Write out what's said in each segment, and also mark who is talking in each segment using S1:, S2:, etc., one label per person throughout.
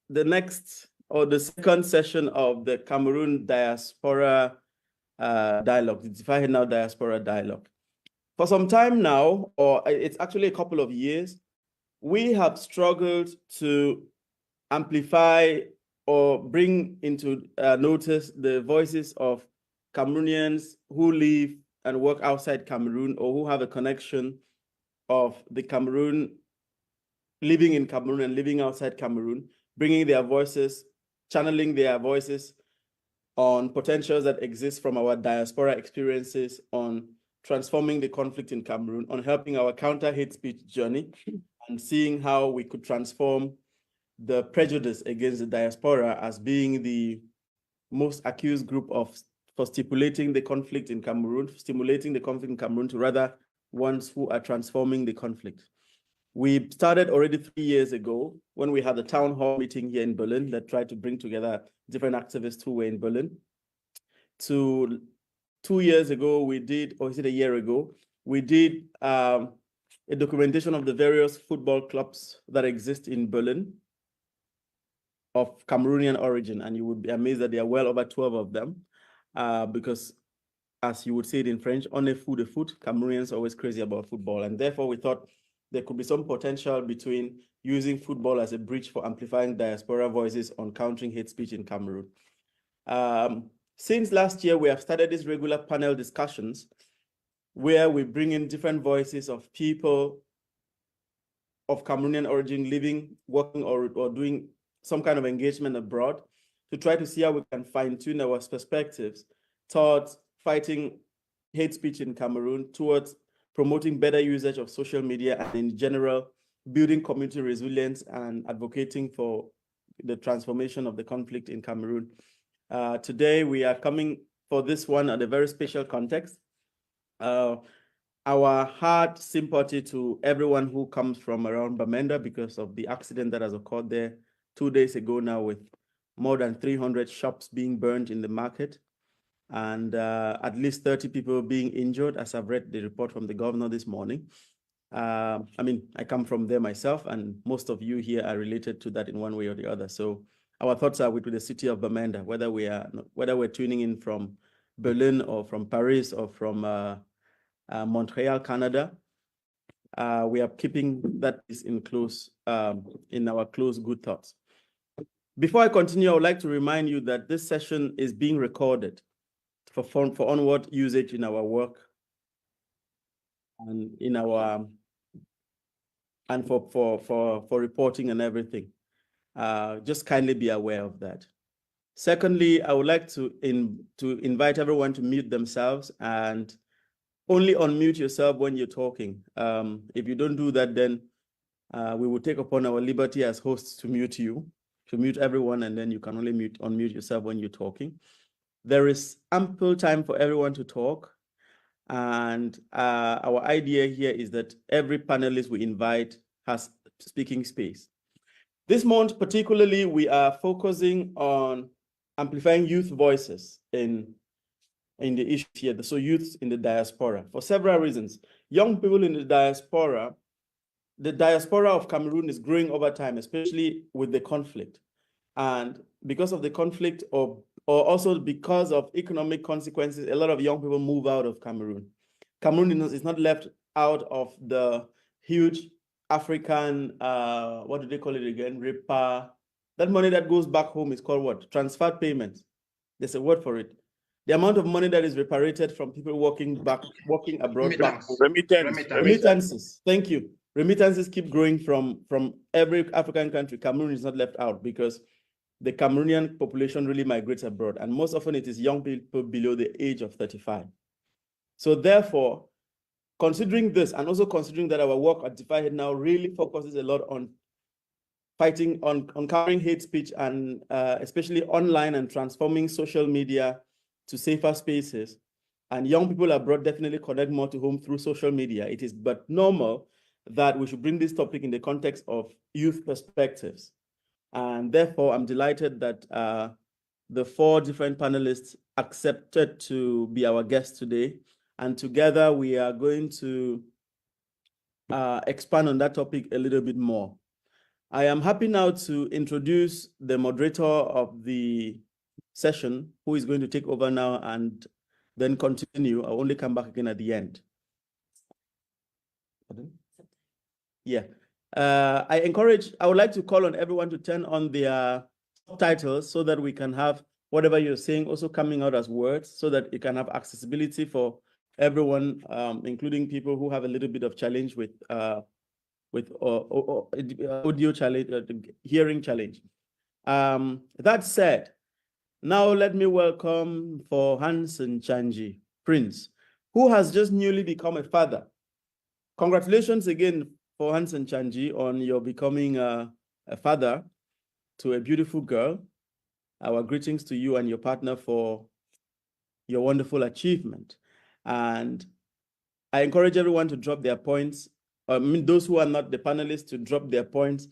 S1: the next or the second session of the Cameroon Diaspora Dialogue, the Defyhatenow Diaspora Dialogue. For some time now, or it's actually a couple of years, we have struggled to amplify or bring into notice the voices of Cameroonians who live and work outside Cameroon, or who have a connection of the Cameroon, living in Cameroon and living outside Cameroon, bringing their voices, channeling their voices on potentials that exist from our diaspora experiences, on transforming the conflict in Cameroon, on helping our counter-hate speech journey, and seeing how we could transform the prejudice against the diaspora as being the most accused group for stimulating the conflict in Cameroon, to rather ones who are transforming the conflict. We started already 3 years ago when we had a town hall meeting here in Berlin that tried to bring together different activists who were in Berlin. 2 years ago, we did, or is it a year ago, we did a documentation of the various football clubs that exist in Berlin of Cameroonian origin, and you would be amazed that there are well over 12 of them, because, as you would say it in French, on a foot, Cameroonians are always crazy about football, and therefore we thought there could be some potential between using football as a bridge for amplifying diaspora voices on countering hate speech in Cameroon. Since last year, we have started these regular panel discussions where we bring in different voices of people of Cameroonian origin living, working, or doing some kind of engagement abroad to try to see how we can fine-tune our perspectives towards fighting hate speech in Cameroon, towards promoting better usage of social media, and in general, building community resilience and advocating for the transformation of the conflict in Cameroon. Today, we are coming for this one at a very special context. Our heart sympathy to everyone who comes from around Bamenda because of the accident that has occurred there 2 days ago now, with more than 300 shops being burned in the market, and at least 30 people being injured, as I've read the report from the governor this morning. I mean, I come from there myself, and most of you here are related to that in one way or the other. So our thoughts are with the city of Bamenda, whether we're tuning in from Berlin or from Paris or from Montreal, Canada. We are keeping that in our close good thoughts. Before I continue, I would like to remind you that this session is being recorded for onward usage in our work and in our for reporting and everything. Just kindly be aware of that. Secondly, I would like to invite everyone to mute themselves and only unmute yourself when you're talking. If you don't do that, then we will take upon our liberty as hosts to mute everyone, and then you can only unmute yourself when you're talking. There is ample time for everyone to talk, and our idea here is that every panelist we invite has speaking space. This month particularly, we are focusing on amplifying youth voices in the issue here, so youth in the diaspora, for several reasons. Young people in the diaspora of Cameroon is growing over time, especially with the conflict. And because of the conflict, or also because of economic consequences, a lot of young people move out of Cameroon. Cameroon is not left out of the huge African, what do they call it again? That money that goes back home is called what? Transferred payments. There's a word for it. The amount of money that is repatriated from people working abroad. Remittances. Thank you. Remittances keep growing from every African country. Cameroon is not left out because the Cameroonian population really migrates abroad, and most often it is young people below the age of 35. So therefore, considering this, and also considering that our work at Defyhatenow really focuses a lot on fighting, on countering hate speech, and especially online, and transforming social media to safer spaces, and young people abroad definitely connect more to home through social media, it is but normal that we should bring this topic in the context of youth perspectives. And therefore, I'm delighted that the 4 different panelists accepted to be our guests today. And together, we are going to expand on that topic a little bit more. I am happy now to introduce the moderator of the session, who is going to take over now and then continue. I'll only come back again at the end. Pardon? Yeah. I would like to call on everyone to turn on their subtitles so that we can have whatever you're saying also coming out as words, so that you can have accessibility for everyone, including people who have a little bit of challenge with audio challenge, hearing challenge. That said, now let me welcome Nfor Hanson Nchanji, Prince, who has just newly become a father. Congratulations again, Nfor Hanson Nchanji, on your becoming a father to a beautiful girl. Our greetings to you and your partner for your wonderful achievement. And I encourage everyone to drop their points. I mean, those who are not the panelists, to drop their points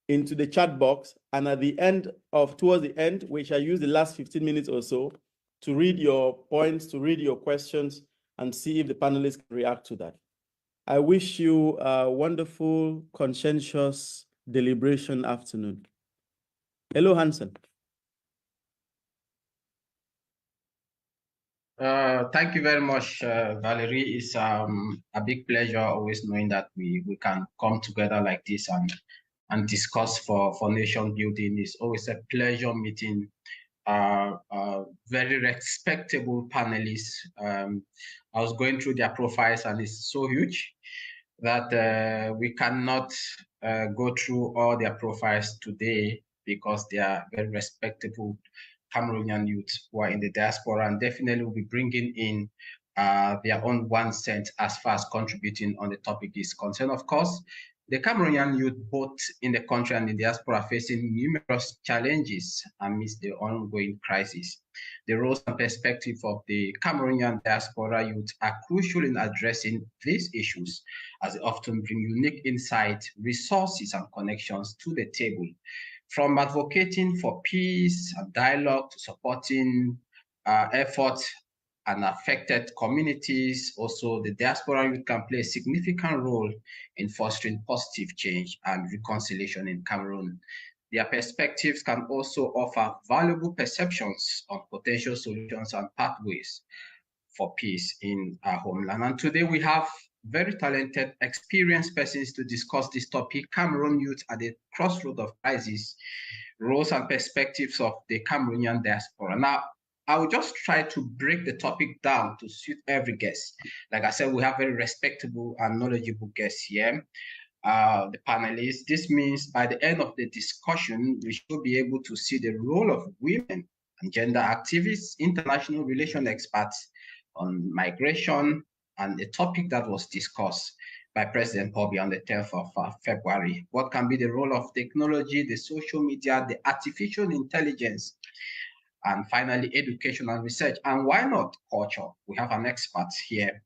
S1: into the chat box. And at the end towards the end, we shall use the last 15 minutes or so to read your points, to read your questions, and see if the panelists can react to that. I wish you a wonderful, conscientious deliberation afternoon. Hello, Hanson.
S2: Thank you very much, Valerie. It's a big pleasure always knowing that we can come together like this and discuss for nation building. It's always a pleasure meeting very respectable panelists. I was going through their profiles and it's so huge that we cannot go through all their profiles today because they are very respectable Cameroonian youth who are in the diaspora, and definitely will be bringing in their own 1 cent as far as contributing on the topic is concerned. Of course, the Cameroonian youth, both in the country and in the diaspora, are facing numerous challenges amidst the ongoing crisis. The roles and perspective of the Cameroonian diaspora youth are crucial in addressing these issues, as they often bring unique insight, resources, and connections to the table. From advocating for peace and dialogue to supporting efforts and affected communities, also the diaspora youth can play a significant role in fostering positive change and reconciliation in Cameroon. Their perspectives can also offer valuable perceptions on potential solutions and pathways for peace in our homeland. And today we have very talented, experienced persons to discuss this topic: Cameroon youth at the crossroads of crisis, roles and perspectives of the Cameroonian diaspora. Now, I will just try to break the topic down to suit every guest. Like I said, we have very respectable and knowledgeable guests here, the panelists. This means by the end of the discussion, we should be able to see the role of women and gender activists, international relations experts on migration, and a topic that was discussed by President Pobi on the 10th of February. What can be the role of technology, the social media, the artificial intelligence, and finally, education and research, and why not culture? We have an expert here.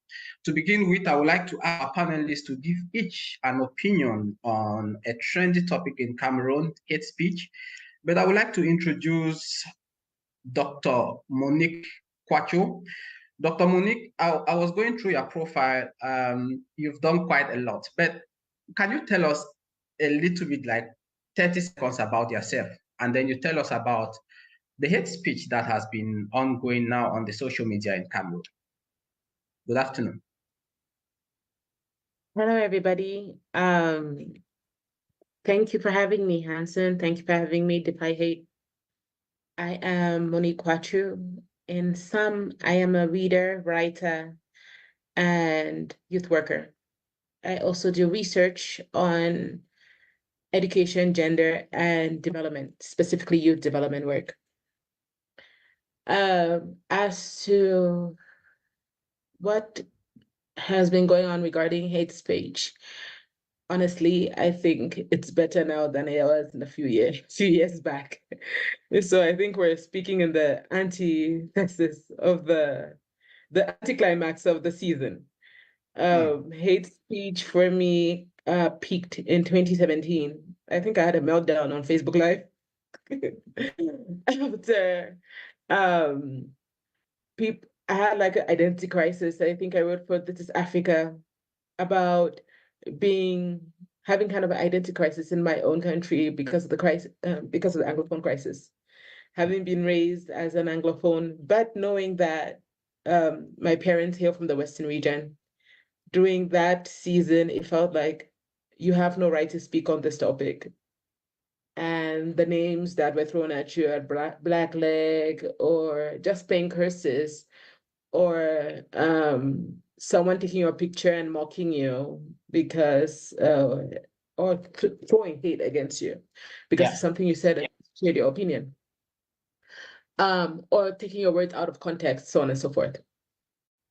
S2: To begin with, I would like to ask our panelists to give each an opinion on a trendy topic in Cameroon, hate speech. But I would like to introduce Dr. Monique Kwacho. Dr. Monique, I was going through your profile. You've done quite a lot, but can you tell us a little bit, like 30 seconds about yourself, and then you tell us about the hate speech that has been ongoing now on the social media in Cameroon? Good afternoon.
S3: Hello, everybody. Thank you for having me, Hanson. Thank you for having me, Defyhatenow. I am Monique Kwachu. In sum, I am a reader, writer, and youth worker. I also do research on education, gender, and development, specifically youth development work. As to what has been going on regarding hate speech, honestly, I think it's better now than it was in a few years back. So I think we're speaking in the antithesis of the anticlimax of the season. Hate speech for me peaked in 2017. I think I had a meltdown on Facebook Live after I had like an identity crisis. I think I wrote for This is Africa about having kind of an identity crisis in my own country because of the crisis, because of the Anglophone crisis. Having been raised as an Anglophone, but knowing that my parents hail from the Western region, during that season, it felt like you have no right to speak on this topic. And the names that were thrown at you at black leg, or just plain curses, or someone taking your picture and mocking you because, or throwing hate against you because of something you said and shared your opinion, or taking your words out of context, so on and so forth.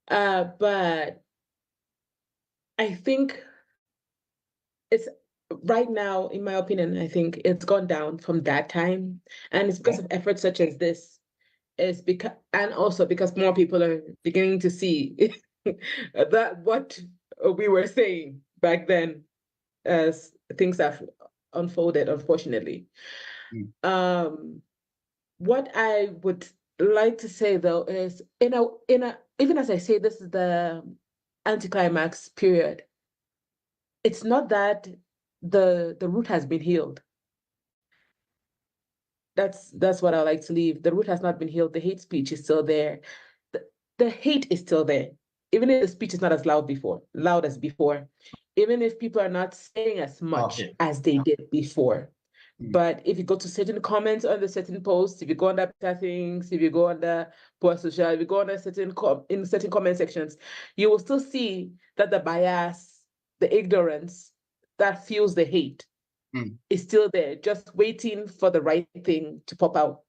S3: But I think it's right now, in my opinion, I think it's gone down from that time. And it's because of efforts such as this. It's because, and also because more people are beginning to see that what we were saying back then as things have unfolded, unfortunately. What I would like to say though is, even as I say this is the anticlimax period, it's not that the root has been healed. That's what I like to leave. The root has not been healed. The hate speech is still there. The hate is still there. Even if the speech is not as loud as before, even if people are not saying as much as they did before. But if you go to certain comments on the certain posts, if you go on the things, if you go on the post social, if you go on the certain comment sections, you will still see that the bias, the ignorance that fuels the hate is still there, just waiting for the right thing to pop out.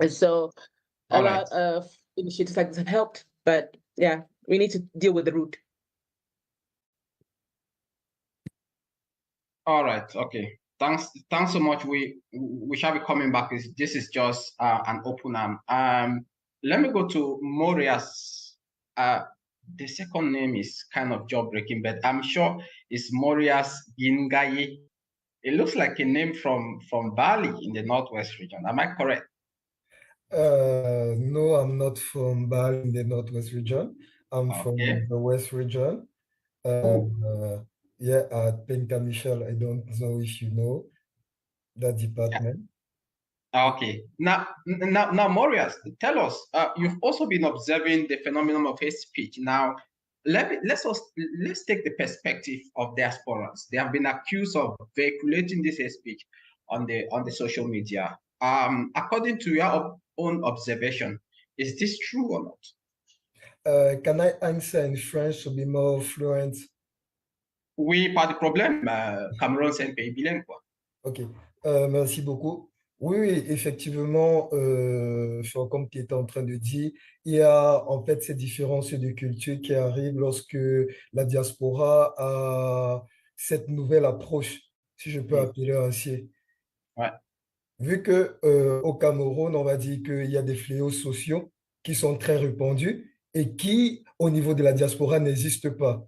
S3: And so a lot of initiatives like this have helped, but yeah, we need to deal with the root.
S2: All right. Okay. Thanks so much. We shall be coming back. This is just an opener. Let me go to Morias. The second name is kind of jaw-breaking, but I'm sure it's Morias Gingayi. It looks like a name from Bali in the Northwest region. Am I correct?
S4: No, I'm not from Bali in the Northwest region. I'm from the West region. Yeah, at Penka Michel. I don't know if you know that department.
S2: Okay. Now, Morias, tell us. You've also been observing the phenomenon of hate speech. Now, let's take the perspective of diasporas. They have been accused of vehiculating this hate speech on the social media. According to your own observation, is this true or not?
S4: Can I answer in French to be more fluent?
S2: Oui, pas de problème. Cameroun, c'est un pays bilingue, quoi.
S4: Ok, merci beaucoup. Oui, effectivement, comme tu étais en train de dire, il y a en fait ces différences de culture qui arrivent lorsque la diaspora a cette nouvelle approche, si je peux appeler ainsi.
S2: Ouais.
S4: Vu que au Cameroun, on va dire qu'il y a des fléaux sociaux qui sont très répandus et qui, au niveau de la diaspora, n'existent pas.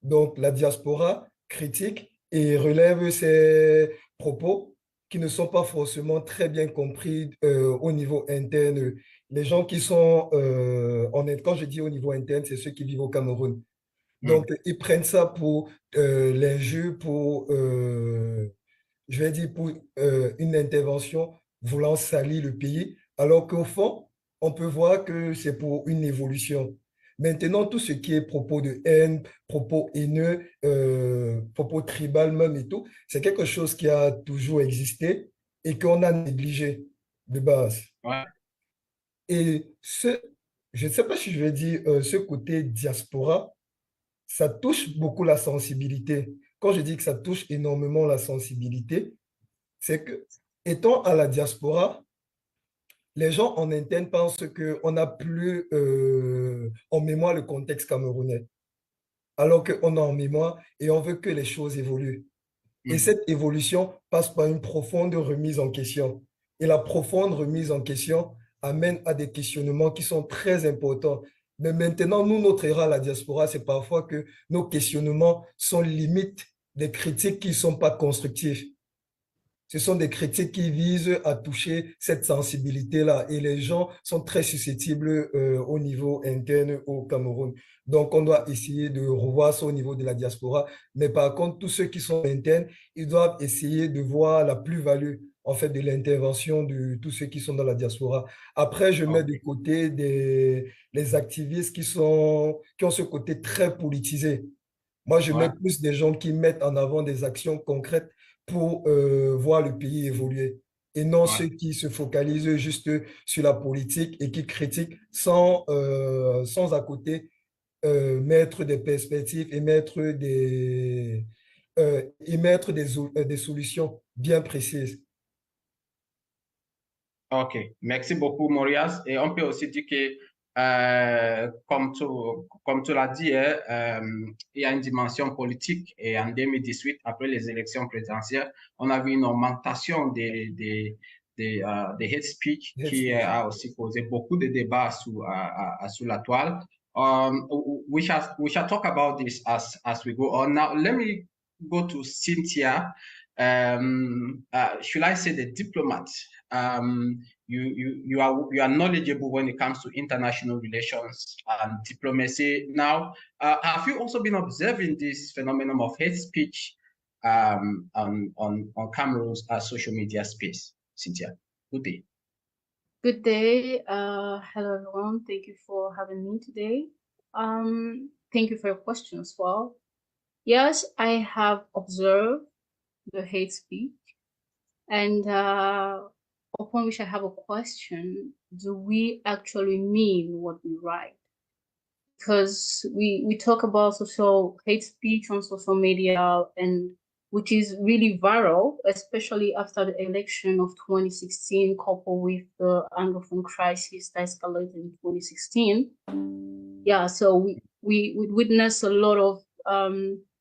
S4: Donc, la diaspora critique et relève ces propos qui ne sont pas forcément très bien compris au niveau interne. Les gens qui sont, quand je dis au niveau interne, c'est ceux qui vivent au Cameroun. Donc, ils prennent ça pour l'injure, pour, je vais dire, pour une intervention voulant salir le pays, alors qu'au fond, on peut voir que c'est pour une évolution. Maintenant, tout ce qui est propos de haine, propos haineux, propos tribal même et tout, c'est quelque chose qui a toujours existé et qu'on a négligé de base.
S2: Ouais.
S4: Et je ne sais pas si je vais dire, ce côté diaspora, ça touche beaucoup la sensibilité. Quand je dis que ça touche énormément la sensibilité, c'est que, étant à la diaspora, les gens en interne pensent qu'on n'a plus en mémoire le contexte camerounais, alors qu'on a en mémoire et on veut que les choses évoluent. Et cette évolution passe par une profonde remise en question. Et la profonde remise en question amène à des questionnements qui sont très importants. Mais maintenant, nous, notre ère à la diaspora, c'est parfois que nos questionnements sont limite des critiques qui ne sont pas constructives. Ce sont des critiques qui visent à toucher cette sensibilité-là et les gens sont très susceptibles au niveau interne au Cameroun. Donc, on doit essayer de revoir ça au niveau de la diaspora. Mais par contre, tous ceux qui sont internes, ils doivent essayer de voir la plus-value en fait de l'intervention de tous ceux qui sont dans la diaspora. Après, je mets de côté les activistes qui ont ce côté très politisé. Moi, je mets plus des gens qui mettent en avant des actions concrètes pour voir le pays évoluer et non ceux qui se focalisent juste sur la politique et qui critiquent sans à côté mettre des perspectives et mettre des solutions bien précises.
S2: OK, merci beaucoup, Maurice. Et on peut aussi dire que, comme tu l'as dit, il y a une dimension politique. Et en 2018, après les élections présidentielles, on a vu une augmentation des hate speech qui a aussi causé beaucoup de débats sur la toile. We shall talk about this as we go on. Now, let me go to Cynthia. Should I say the diplomat? You are knowledgeable when it comes to international relations and diplomacy. Now, have you also been observing this phenomenon of hate speech on Cameroon's social media space? Cynthia, good day.
S5: Good day. Hello, everyone. Thank you for having me today. Thank you for your question as well. Yes, I have observed the hate speech, and upon which I have a question: do we actually mean what we write? Because we talk about social hate speech on social media, and which is really viral, especially after the election of 2016, coupled with the Anglophone crisis that escalated in 2016. Yeah, so we witness a lot of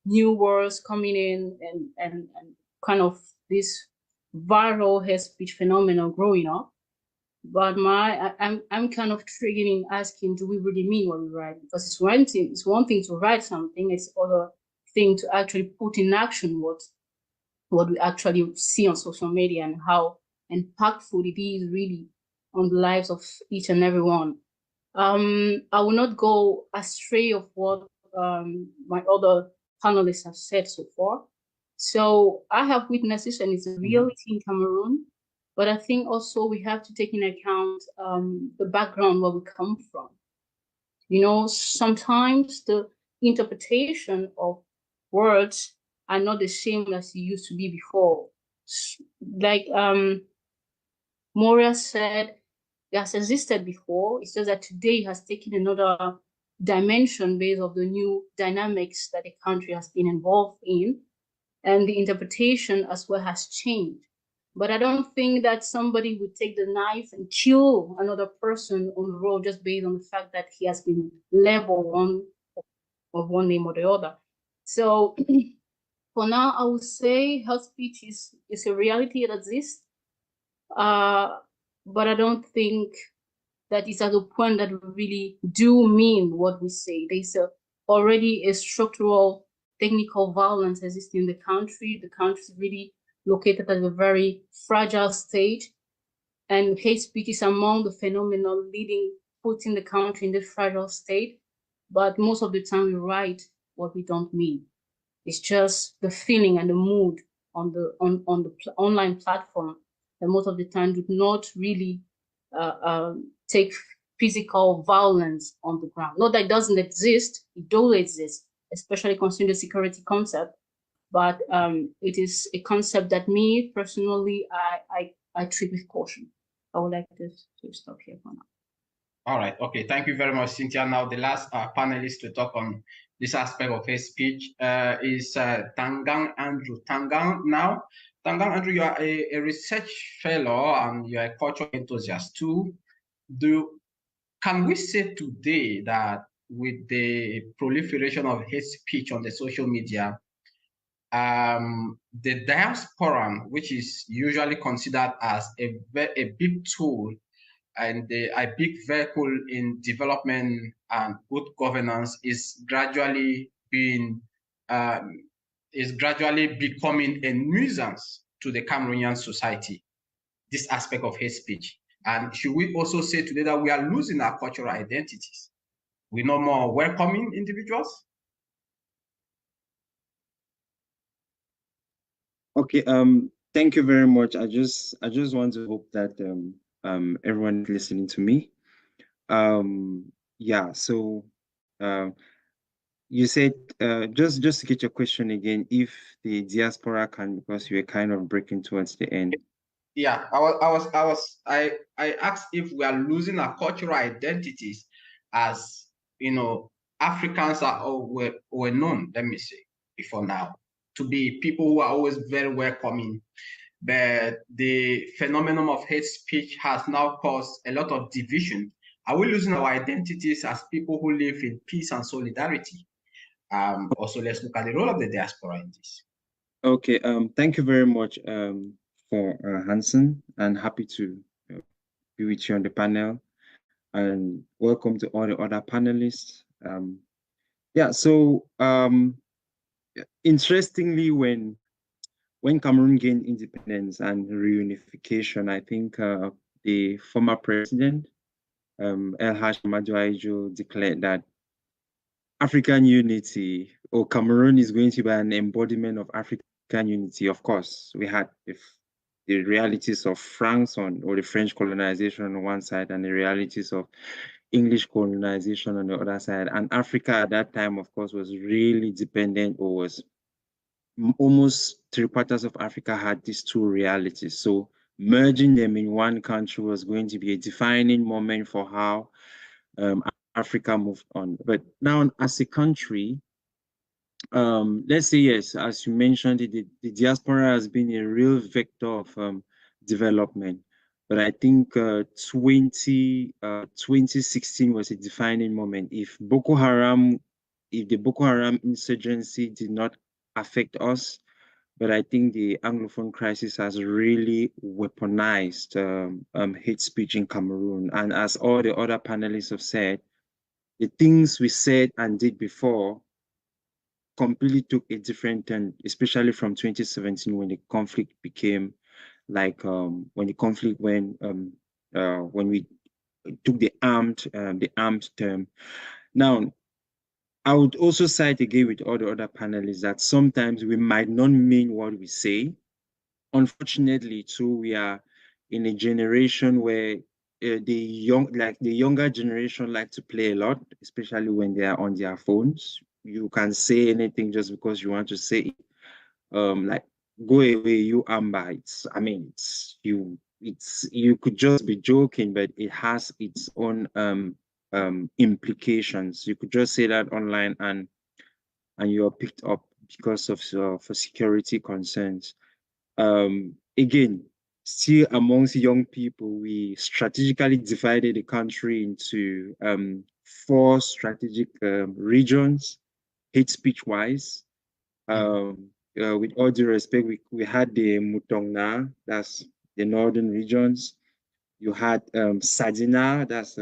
S5: new words coming in and kind of this viral hate speech phenomenon growing up. But I'm kind of triggered in asking, do we really mean what we write? Because it's one thing to write something, it's other thing to actually put in action what we actually see on social media and how impactful it is really on the lives of each and every one. I will not go astray of what my other panelists have said so far. So I have witnessed this, and it's a reality in Cameroon. But I think also we have to take into account the background where we come from. You know, sometimes the interpretation of words are not the same as it used to be before. Like Moria said, it has existed before. It's just that today it has taken another dimension based on the new dynamics that the country has been involved in, and the interpretation as well has changed. But I don't think that somebody would take the knife and kill another person on the road just based on the fact that he has been labeled one name or the other. So for now, I would say hate speech is a reality that exists. But I don't think that it's at a point that we really do mean what we say. There's already a structural technical violence existing in the country. The country is really located at a very fragile stage, and hate speech is among the phenomena putting the country in this fragile state. But most of the time we write what we don't mean. It's just the feeling and the mood on the online platform, and most of the time do not really take physical violence on the ground. Not that it doesn't exist, it does exist, especially considering the security concept. But it is a concept that me personally, I treat with caution. I would like to stop here for now.
S2: All right. Okay. Thank you very much, Cynthia. Now, the last panelist to talk on this aspect of hate speech is Tangang Andrew. Tangang, Andrew, you are a research fellow and you are a cultural enthusiast too. Can we say today that with the proliferation of hate speech on the social media, the diaspora, which is usually considered as a big tool and a big vehicle in development and good governance, is gradually becoming a nuisance to the Cameroonian society, this aspect of hate speech? And should we also say today that we are losing our cultural identities? We're no more welcoming individuals?
S6: Okay, thank you very much. I just want to hope that everyone is listening to me. Yeah, so you said just to get your question again, if the diaspora can, because you were kind of breaking towards the end.
S2: Yeah, I asked if we are losing our cultural identities as, you know, Africans were known, let me say, before now, to be people who are always very welcoming. But the phenomenon of hate speech has now caused a lot of division. Are we losing our identities as people who live in peace and solidarity? Also, let's look at the role of the diaspora in this.
S6: Okay, thank you very much for Hanson, and happy to be with you on the panel, and welcome to all the other panelists. Yeah, so interestingly, when Cameroon gained independence and reunification, I think the former president, El Haj Ahmadou declared that African unity, or Cameroon is going to be an embodiment of African unity. Of course, we had the realities of France or the French colonization on one side, and the realities of English colonization on the other side. And Africa at that time, of course, was really dependent, or was almost 3/4 of Africa had these two realities. So merging them in one country was going to be a defining moment for how Africa moved on. But now, as a country, let's say, yes, as you mentioned, the diaspora has been a real vector of development. But I think 2016 was a defining moment. If the Boko Haram insurgency did not affect us, but I think the Anglophone crisis has really weaponized hate speech in Cameroon. And as all the other panelists have said, the things we said and did before completely took a different turn, especially from 2017, when the conflict became like when we took the armed term. Now, I would also side again with all the other panelists that sometimes we might not mean what we say. Unfortunately, too, we are in a generation where the younger generation like to play a lot, especially when they are on their phones. You can say anything just because you want to say it. Like, go away, you Amber. You could just be joking, but it has its own implications. You could just say that online and you're picked up because of for security concerns. Again, still amongst young people, we strategically divided the country into 4 strategic regions, hate speech wise. With all due respect, we had the Mutongna, that's the northern regions. You had Sadina, that's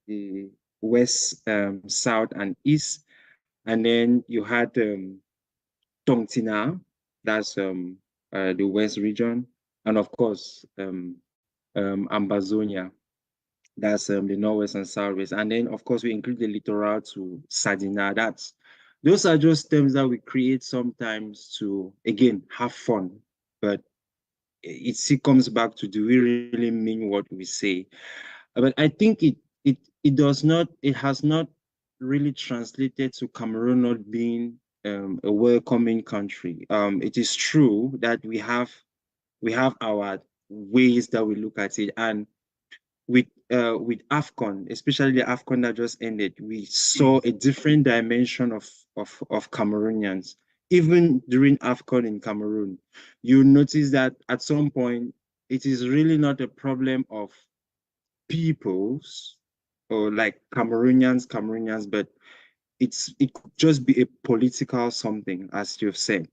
S6: the west, south, and east. And then you had Tongtina, that's the west region. And of course, Ambazonia, that's the northwest and southwest. And then, of course, we include the littoral to Sadina. Those are just terms that we create sometimes to, again, have fun. But it still comes back to, do we really mean what we say? But I think it has not really translated to Cameroon not being a welcoming country. It is true that we have our ways that we look at it, and with AFCON, especially the AFCON that just ended, we saw a different dimension of Cameroonians. Even during AFCON in Cameroon, you notice that at some point it is really not a problem of peoples or like Cameroonians, but it could just be a political something, as you've said.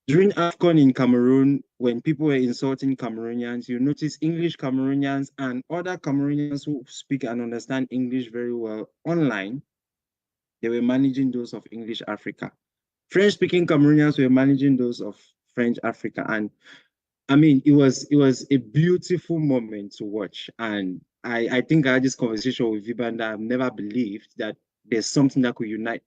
S6: During AFCON in Cameroon, when people were insulting Cameroonians, you notice English Cameroonians and other Cameroonians who speak and understand English very well online, they were managing those of English Africa. French-speaking Cameroonians were managing those of French Africa. And I mean, it was a beautiful moment to watch. And I think I had this conversation with Viban that I've never believed that there's something that could unite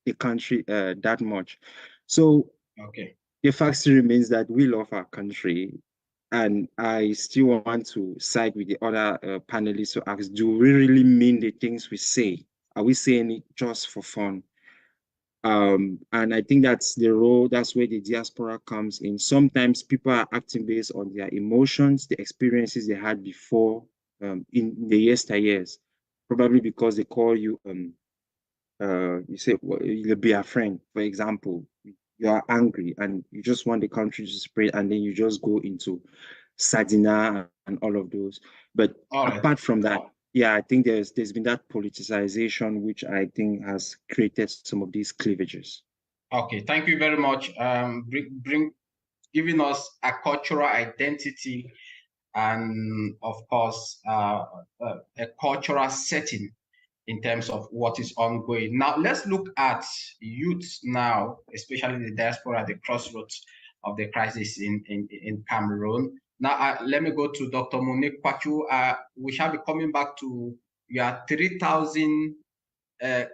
S6: the country that much. So
S2: Okay.
S6: the fact still remains that we love our country. And I still want to side with the other panelists to ask, do we really mean the things we say? Are we saying it just for fun? And I think that's the role, that's where the diaspora comes in. Sometimes people are acting based on their emotions, the experiences they had before in the yesteryears, probably because they call you, you say, well, you'll be a friend, for example. You are angry and you just want the country to spread, and then you just go into Sadina and all of those. But apart from that, yeah, I think there's been that politicization, which I think has created some of these cleavages.
S2: Okay, thank you very much. Giving us a cultural identity and, of course, a cultural setting in terms of what is ongoing. Now, let's look at youth now, especially the diaspora at the crossroads of the crisis in Cameroon. Now, let me go to Dr. Monique Kwachu. We shall be coming back to your 3,000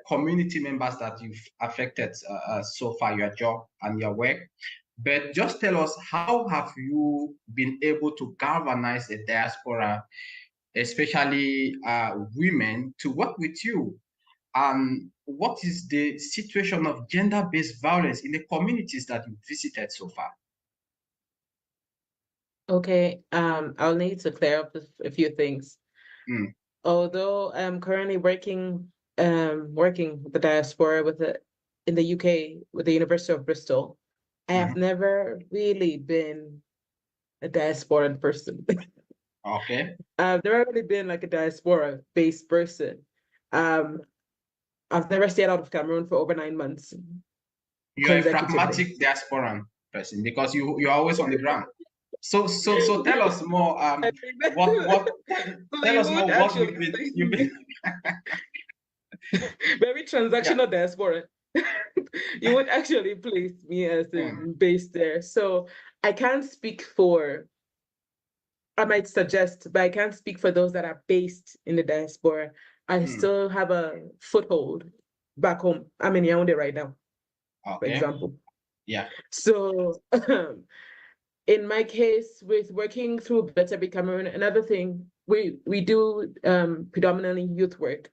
S2: community members that you've affected so far, your job and your work. But just tell us, how have you been able to galvanize the diaspora, especially women, to work with you? What is the situation of gender-based violence in the communities that you visited so far?
S3: Okay, I'll need to clear up a few things. Although I'm currently working with the diaspora in the UK with the University of Bristol, I have never really been a diaspora person.
S2: Okay.
S3: I've never really been like a diaspora-based person. I've never stayed out of Cameroon for over 9 months.
S2: You're a pragmatic diasporan person because you're always on the ground. So tell us more. Tell us more what you've been.
S3: Very transactional diaspora. You would actually place me as based there. So I can't speak for. I might suggest, but I can't speak for those that are based in the diaspora. I still have a foothold back home. I'm in Yaoundé right now, for example.
S2: Yeah.
S3: So in my case, with working through Better Be Cameroon, another thing, we do predominantly youth work.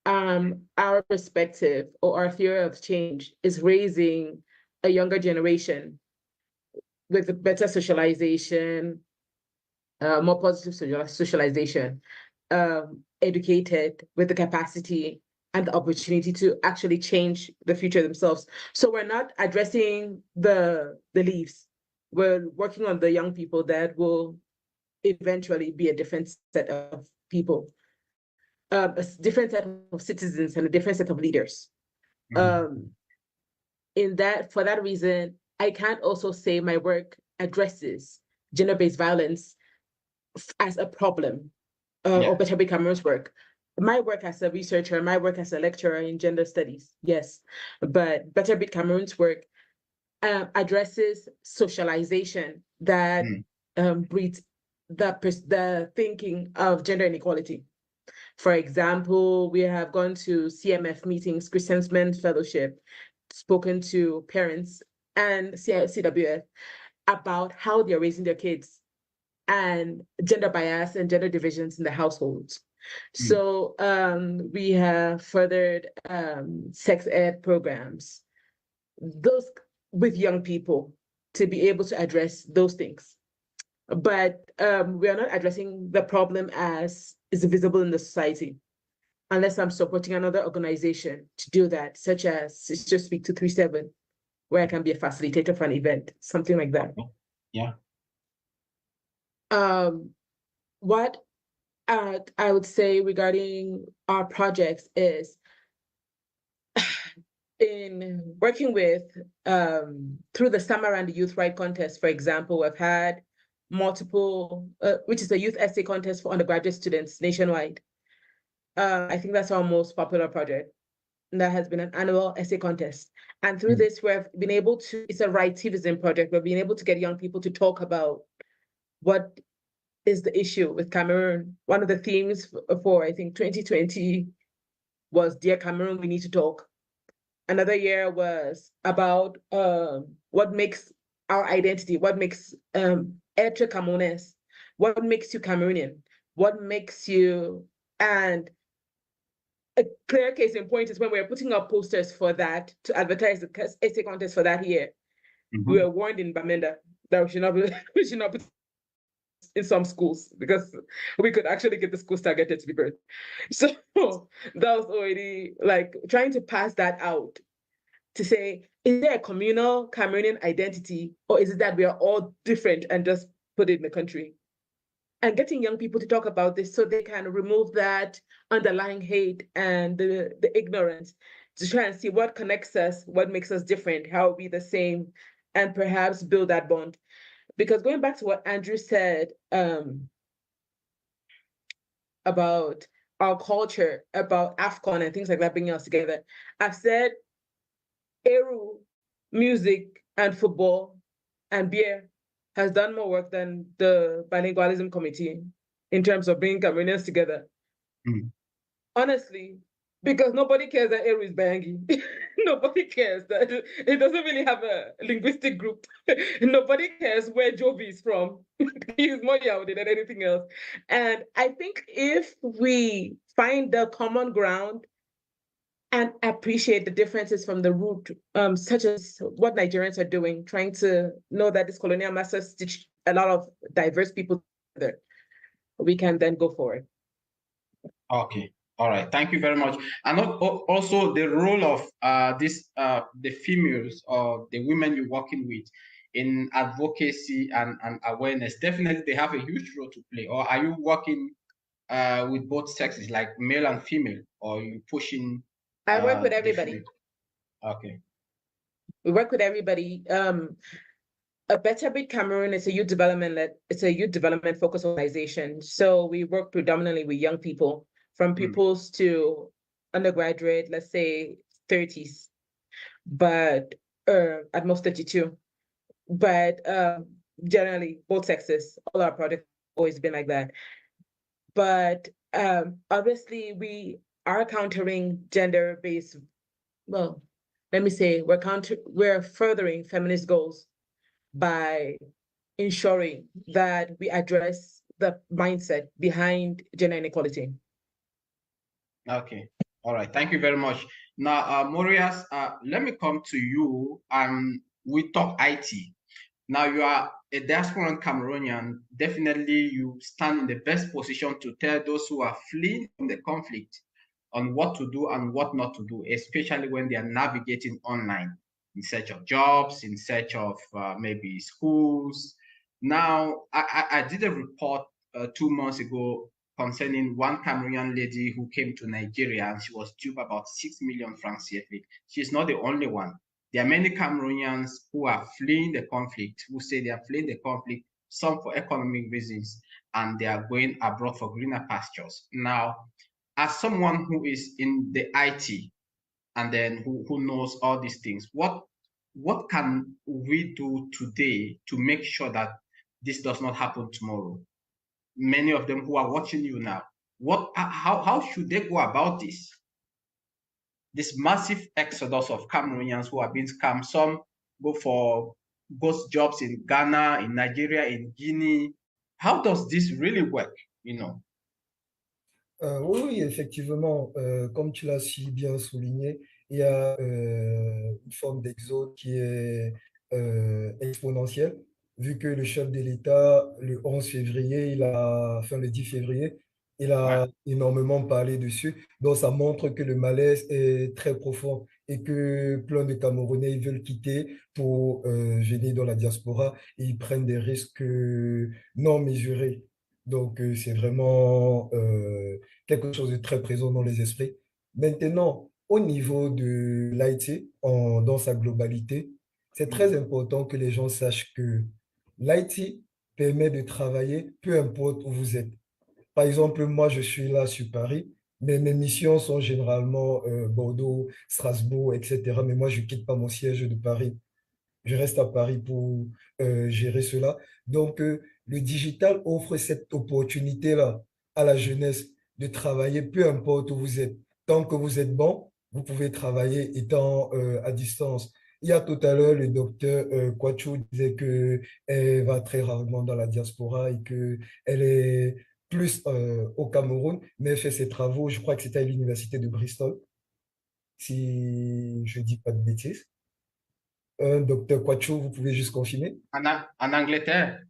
S3: Our perspective or our theory of change is raising a younger generation with better socialization, more positive socialization, educated with the capacity and the opportunity to actually change the future themselves. So we're not addressing the leaves. We're working on the young people that will eventually be a different set of people, a different set of citizens and a different set of leaders. For that reason, I can't also say my work addresses gender-based violence as a problem, or Better Be Cameroon's work. My work as a researcher, my work as a lecturer in gender studies, yes, but Better Be Cameroon's work addresses socialization that breeds the thinking of gender inequality. For example, we have gone to CMF meetings, Christian Men's Fellowship, spoken to parents and CWF about how they're raising their kids and gender bias and gender divisions in the households. So we have furthered sex ed programs, those with young people, to be able to address those things. But we are not addressing the problem as is visible in the society, unless I'm supporting another organization to do that, such as Sister Speak 237, where I can be a facilitator for an event, something like that.
S2: Yeah.
S3: What I would say regarding our projects is, in working with, through the Summer and the Youth Right Contest, for example, we've had multiple, which is a youth essay contest for undergraduate students nationwide. I think that's our most popular project. there has been an annual essay contest. And through this, we've been able to, it's a rightivism project, we've been able to get young people to talk about what is the issue with Cameroon. One of the themes for I think 2020 was Dear Cameroon, we need to talk. Another year was about what makes our identity, what makes être Camerounais, what makes you Cameroonian, what makes you, and a clear case in point is when we were putting up posters for that to advertise the essay contest for that year. We were warned in Bamenda that we should not put in some schools because we could actually get the schools targeted to be birthed. So that was already like trying to pass that out to say, is there a communal Cameroonian identity, or is it that we are all different and just put it in the country? And getting young people to talk about this so they can remove that underlying hate and the ignorance to try and see what connects us, what makes us different, how we the same, and perhaps build that bond. Because going back to what Andrew said about our culture, about AFCON and things like that bringing us together, I've said Eru, music and football and beer has done more work than the bilingualism committee in terms of bringing Cameroonians together. Honestly, because nobody cares that Eru is Bangi. Nobody cares that it doesn't really have a linguistic group. Nobody cares where Jovi is from. He's more Yahudi than anything else. And I think if we find the common ground and appreciate the differences from the root, such as what Nigerians are doing, trying to know that this colonial master stitched a lot of diverse people together, we can then go forward.
S2: Okay. All right. Thank you very much. And also the role of the females or the women you're working with in advocacy and awareness. Definitely, they have a huge role to play. Or are you working with both sexes, like male and female, or you pushing?
S3: I work with everybody.
S2: Okay.
S3: We work with everybody. A Better Bit Cameroon is a youth development focused organization. So we work predominantly with young people, from pupils to undergraduate, let's say 30s, but at most 32. But generally both sexes, all our projects have always been like that. But obviously we are countering gender-based, well, let me say we're furthering feminist goals by ensuring that we address the mindset behind gender inequality.
S2: Okay. All right. Thank you very much. Now, Maurice, let me come to you. We talk IT. Now, you are a diasporan Cameroonian. Definitely, you stand in the best position to tell those who are fleeing from the conflict on what to do and what not to do, especially when they are navigating online in search of jobs, in search of maybe schools. Now, I did a report 2 months ago concerning one Cameroonian lady who came to Nigeria, and she was due about 6 million francs CFA. She's not the only one. There are many Cameroonians who are fleeing the conflict, who say they are fleeing the conflict, some for economic reasons, and they are going abroad for greener pastures. Now, as someone who is in the IT and then who knows all these things, what can we do today to make sure that this does not happen tomorrow? Many of them who are watching you now, how should they go about this massive exodus of Cameroonians who are being scammed? Some go for ghost jobs in Ghana, in Nigeria, in Guinea. How does this really work, you know?
S4: Oui, effectivement, comme tu l'as si bien souligné, il y a une forme d'exode qui est exponentielle, vu que le chef de l'État, le 11 février, le 10 février, il a énormément parlé dessus. Donc, ça montre que le malaise est très profond et que plein de Camerounais ils veulent quitter pour venir dans la diaspora et ils prennent des risques non mesurés. Donc, c'est vraiment quelque chose de très présent dans les esprits. Maintenant, au niveau de l'IT, dans sa globalité, c'est très important que les gens sachent que l'IT permet de travailler peu importe où vous êtes. Par exemple, moi, je suis là sur Paris Mes missions sont généralement Bordeaux, Strasbourg, etc. Mais moi, je ne quitte pas mon siège de Paris. Je reste à Paris pour gérer cela. Donc, le digital offre cette opportunité-là à la jeunesse de travailler, peu importe où vous êtes. Tant que vous êtes bon, vous pouvez travailler étant à distance. Il y a tout à l'heure, le docteur Kwachu disait qu'elle va très rarement dans la diaspora et qu'elle est plus au Cameroun, mais elle fait ses travaux, je crois que c'était à l'université de Bristol, si je ne dis pas de bêtises. Docteur Quacho, vous pouvez juste confirmer?
S2: En Angleterre?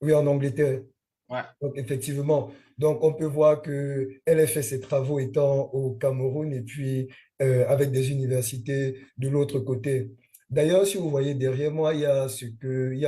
S4: Oui, en Angleterre.
S2: Ouais.
S4: Donc, effectivement, donc on peut voir qu'elle a fait ses travaux étant au Cameroun et puis avec des universités de l'autre côté. D'ailleurs, si vous voyez derrière moi, il y a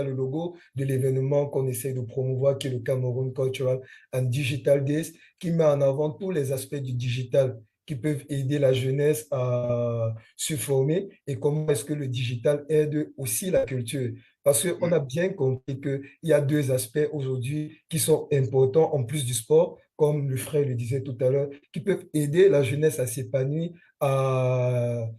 S4: le logo de l'événement qu'on essaie de promouvoir, qui est le Cameroon Cultural and Digital Days, qui met en avant tous les aspects du digital qui peuvent aider la jeunesse à se former et comment est-ce que le digital aide aussi la culture. Parce qu'on a bien compris qu'il y a deux aspects aujourd'hui qui sont importants en plus du sport, comme le frère le disait tout à l'heure, qui peuvent aider la jeunesse à s'épanouir, à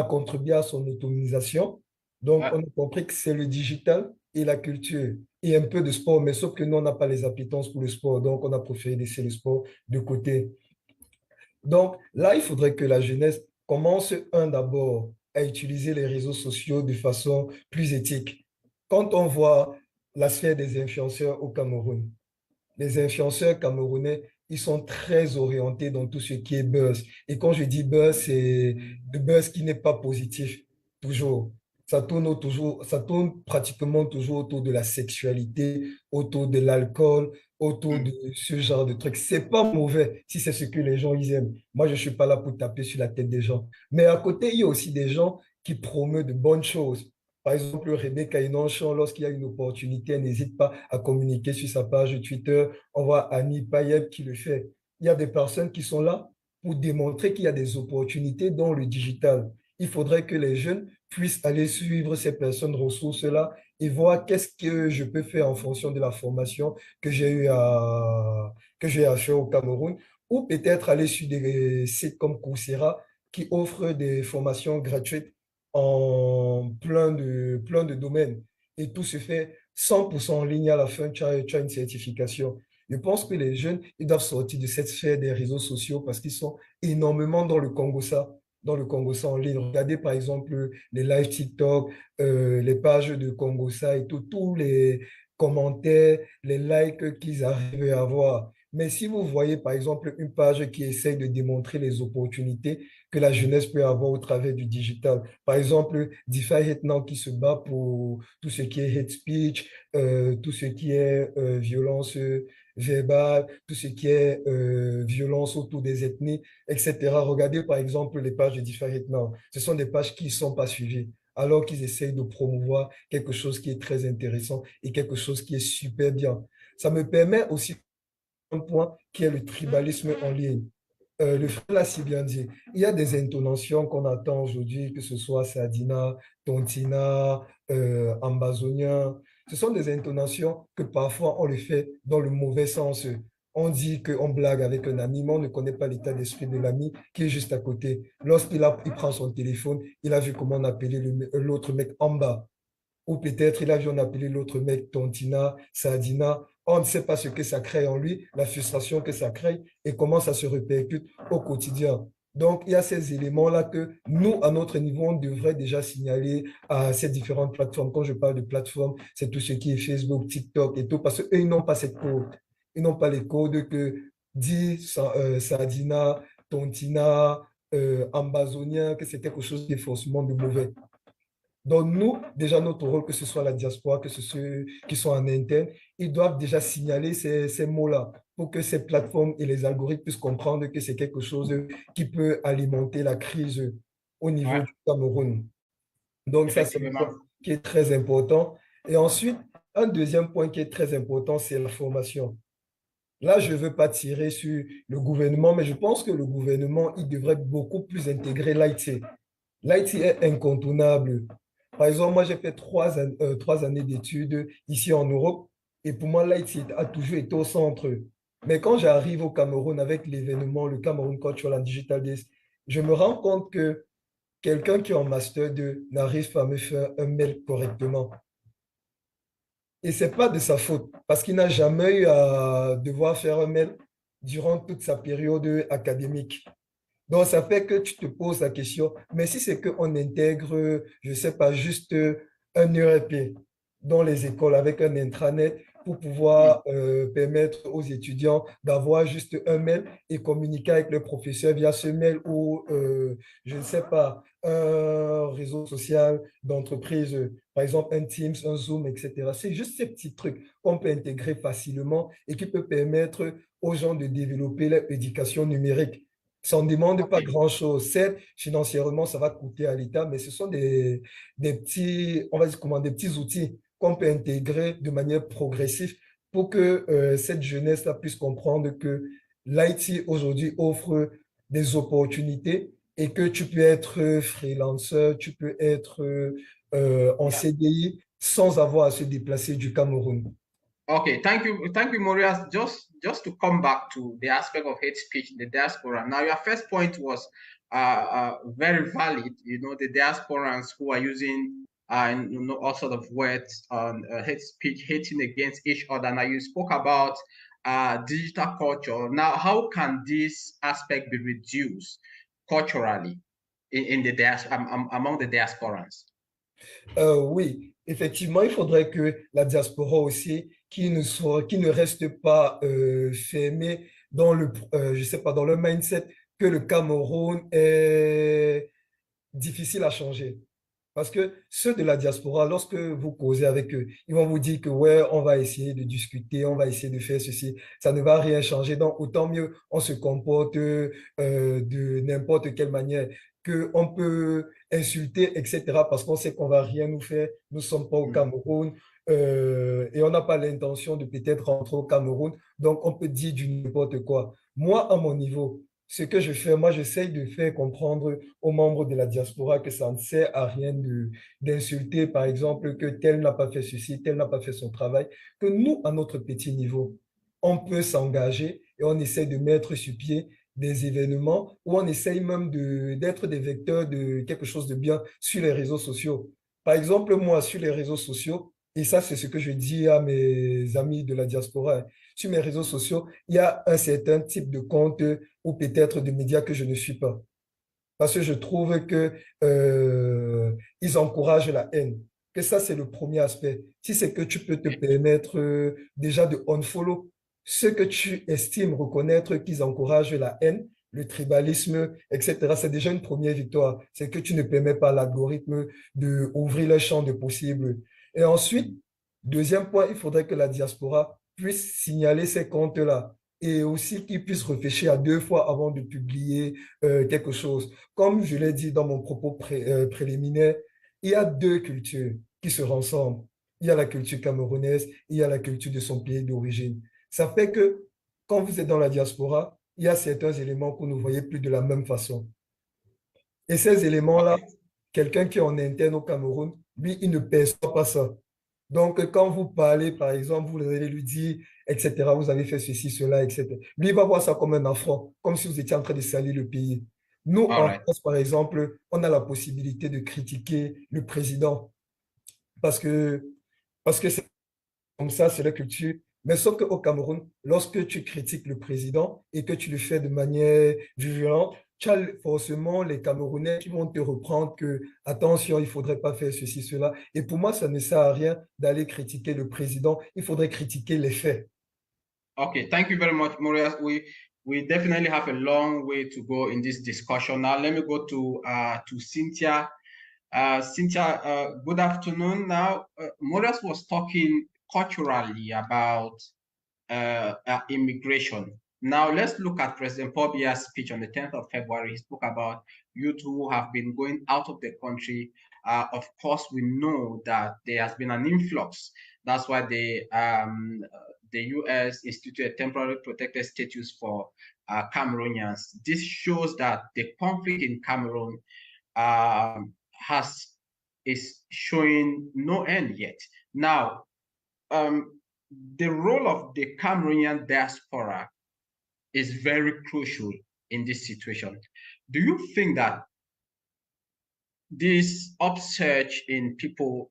S4: contribuer à son autonomisation. Donc, on a compris que c'est le digital et la culture et un peu de sport, mais sauf que nous, on n'a pas les appétences pour le sport, donc on a préféré laisser le sport de côté. Donc là, il faudrait que la jeunesse commence, d'abord, à utiliser les réseaux sociaux de façon plus éthique. Quand on voit la sphère des influenceurs au Cameroun, les influenceurs camerounais, ils sont très orientés dans tout ce qui est buzz. Et quand je dis buzz, c'est le buzz qui n'est pas positif, toujours. Ça tourne pratiquement toujours autour de la sexualité, autour de l'alcool, autour de ce genre de trucs. C'est pas mauvais si c'est ce que les gens ils aiment. Moi, je suis pas là pour taper sur la tête des gens. Mais à côté, il y a aussi des gens qui promeuvent de bonnes choses. Par exemple, Rebecca Inanchan, lorsqu'il y a une opportunité, elle n'hésite pas à communiquer sur sa page Twitter. On voit Annie Payeb qui le fait. Il y a des personnes qui sont là pour démontrer qu'il y a des opportunités dans le digital. Il faudrait que les jeunes puissent aller suivre ces personnes ressources-là et voir qu'est-ce que je peux faire en fonction de la formation que j'ai à faire au Cameroun, ou peut-être aller sur des sites comme Coursera qui offrent des formations gratuites en plein de domaines. Et tout se fait 100% en ligne à la fin, tu as une certification. Je pense que les jeunes, ils doivent sortir de cette sphère des réseaux sociaux parce qu'ils sont énormément dans le Congossa en ligne. Regardez par exemple les lives TikTok, les pages de Congossa et tout, tous les commentaires, les likes qu'ils arrivent à avoir. Mais si vous voyez par exemple une page qui essaye de démontrer les opportunités que la jeunesse peut avoir au travers du digital, par exemple Defyhatenow qui se bat pour tout ce qui est hate speech, tout ce qui est violence verbale, tout ce qui est violence autour des ethnies, etc. Regardez par exemple les pages de Defyhatenow. Ce sont des pages qui ne sont pas suivies, alors qu'ils essayent de promouvoir quelque chose qui est très intéressant et quelque chose qui est super bien. Ça me permet aussi un point qui est le tribalisme en ligne. Le frère l'a si bien dit. Il y a des intonations qu'on attend aujourd'hui, que ce soit Sadina, Tontina, Ambazonien. Ce sont des intonations que parfois on les fait dans le mauvais sens. On dit qu'on blague avec un ami, mais on ne connaît pas l'état d'esprit de l'ami qui est juste à côté. Il prend son téléphone, il a vu comment on appelait l'autre mec en bas. Ou peut-être il a vu on appelait l'autre mec Tontina, Sadina. On ne sait pas ce que ça crée en lui, la frustration que ça crée et comment ça se répercute au quotidien. Donc, il y a ces éléments-là que nous, à notre niveau, on devrait déjà signaler à ces différentes plateformes. Quand je parle de plateformes, c'est tout ce qui est Facebook, TikTok et tout, parce qu'eux, ils n'ont pas cette code. Ils n'ont pas les codes que dit Sadina, Tontina, Ambazonien, que c'est quelque chose qui est forcément de mauvais. Donc, nous, déjà, notre rôle, que ce soit la diaspora, que ce soit ceux qui sont en interne, ils doivent déjà signaler ces mots-là pour que ces plateformes et les algorithmes puissent comprendre que c'est quelque chose qui peut alimenter la crise au niveau du Cameroun. Donc, ça, c'est un point qui est très important. Et ensuite, un deuxième point qui est très important, c'est la formation. Là, je ne veux pas tirer sur le gouvernement, mais je pense que le gouvernement, il devrait beaucoup plus intégrer l'IT. L'IT est incontournable. Par exemple, moi, j'ai fait 3 années d'études ici en Europe et pour moi, l'IT a toujours été au centre. Mais quand j'arrive au Cameroun avec l'événement, le Cameroun Cultural and Digital Days, je me rends compte que quelqu'un qui est en Master 2 n'arrive pas à me faire un mail correctement. Et ce n'est pas de sa faute, parce qu'il n'a jamais eu à devoir faire un mail durant toute sa période académique. Donc, ça fait que tu te poses la question, mais si c'est qu'on intègre, je ne sais pas, juste un ERP dans les écoles avec un intranet pour pouvoir permettre aux étudiants d'avoir juste un mail et communiquer avec le professeur via ce mail ou, je ne sais pas, un réseau social d'entreprise, par exemple un Teams, un Zoom, etc. C'est juste ces petits trucs qu'on peut intégrer facilement et qui peut permettre aux gens de développer l'éducation numérique. Ça ne demande pas grand-chose. Certes, financièrement, ça va coûter à l'État, mais ce sont des petits, on va dire comment, des petits outils qu'on peut intégrer de manière progressive pour que cette jeunesse-là puisse comprendre que l'IT aujourd'hui offre des opportunités et que tu peux être freelancer, tu peux être en CDI sans avoir à se déplacer du Cameroun.
S2: Okay, thank you, Maurice. Just to come back to the aspect of hate speech in the diaspora. Now, your first point was very valid. You know, the diasporans who are using all sort of words on hate speech, hating against each other. Now, you spoke about digital culture. Now, how can this aspect be reduced culturally in the among the diasporans?
S4: Oui, effectivement, il faudrait que la diaspora aussi, qui ne reste pas fermée dans je sais pas, dans le mindset que le Cameroun est difficile à changer. Parce que ceux de la diaspora, lorsque vous causez avec eux, ils vont vous dire que ouais, on va essayer de discuter, on va essayer de faire ceci, ça ne va rien changer. Donc, autant mieux, on se comporte de n'importe quelle manière, qu'on peut insulter, etc. Parce qu'on sait qu'on va rien nous faire. Nous ne sommes pas au Cameroun et on n'a pas l'intention de peut-être rentrer au Cameroun. Donc, on peut dire du n'importe quoi. Moi, à mon niveau, ce que je fais, moi, j'essaye de faire comprendre aux membres de la diaspora que ça ne sert à rien d'insulter, par exemple, que tel n'a pas fait ceci, tel n'a pas fait son travail, que nous, à notre petit niveau, on peut s'engager et on essaie de mettre sur pied des événements où on essaye même d'être des vecteurs de quelque chose de bien sur les réseaux sociaux. Par exemple, moi, sur les réseaux sociaux, et ça, c'est ce que je dis à mes amis de la diaspora, sur mes réseaux sociaux, il y a un certain type de compte ou peut-être de médias que je ne suis pas. Parce que je trouve que ils encouragent la haine. Que ça, c'est le premier aspect. Si c'est que tu peux te permettre déjà de unfollow ceux que tu estimes reconnaître qu'ils encouragent la haine, le tribalisme, etc., c'est déjà une première victoire. C'est que tu ne permets pas à l'algorithme d'ouvrir le champ de possibles. Et ensuite, deuxième point, il faudrait que la diaspora puisse signaler ces comptes-là et aussi qu'ils puissent réfléchir à deux fois avant de publier quelque chose. Comme je l'ai dit dans mon propos préliminaire, il y a deux cultures qui se rassemblent. Il y a la culture camerounaise, il y a la culture de son pays d'origine. Ça fait que quand vous êtes dans la diaspora, il y a certains éléments que vous ne voyez plus de la même façon. Et ces éléments-là, quelqu'un qui est en interne au Cameroun, lui, il ne perçoit pas ça. Donc, quand vous parlez, par exemple, vous allez lui dire, etc., vous avez fait ceci, cela, etc. Lui, il va voir ça comme un affront, comme si vous étiez en train de salir le pays. Nous, en France, par exemple, on a la possibilité de critiquer le président parce que c'est comme ça, c'est la culture. Mais sauf qu'au Cameroun, lorsque tu critiques le président et que tu le fais de manière violente, tu as forcément les Camerounais qui vont te reprendre que, attention, il ne faudrait pas faire ceci, cela. Et pour moi, ça ne sert à rien d'aller critiquer le président. Il faudrait critiquer les faits.
S2: Okay, thank you very much, Maurice. We definitely have a long way to go in this discussion. Now, let me go to Cynthia. Cynthia, good afternoon. Now, Maurice was talking culturally about immigration. Now, let's look at President Paul Biya's speech on the 10th of February. He spoke about youth who have been going out of the country. Of course, we know that there has been an influx. That's why the U.S. instituted a temporary protected status for Cameroonians. This shows that the conflict in Cameroon is showing no end yet. Now, the role of the Cameroonian diaspora is very crucial in this situation. Do you think that this upsurge in people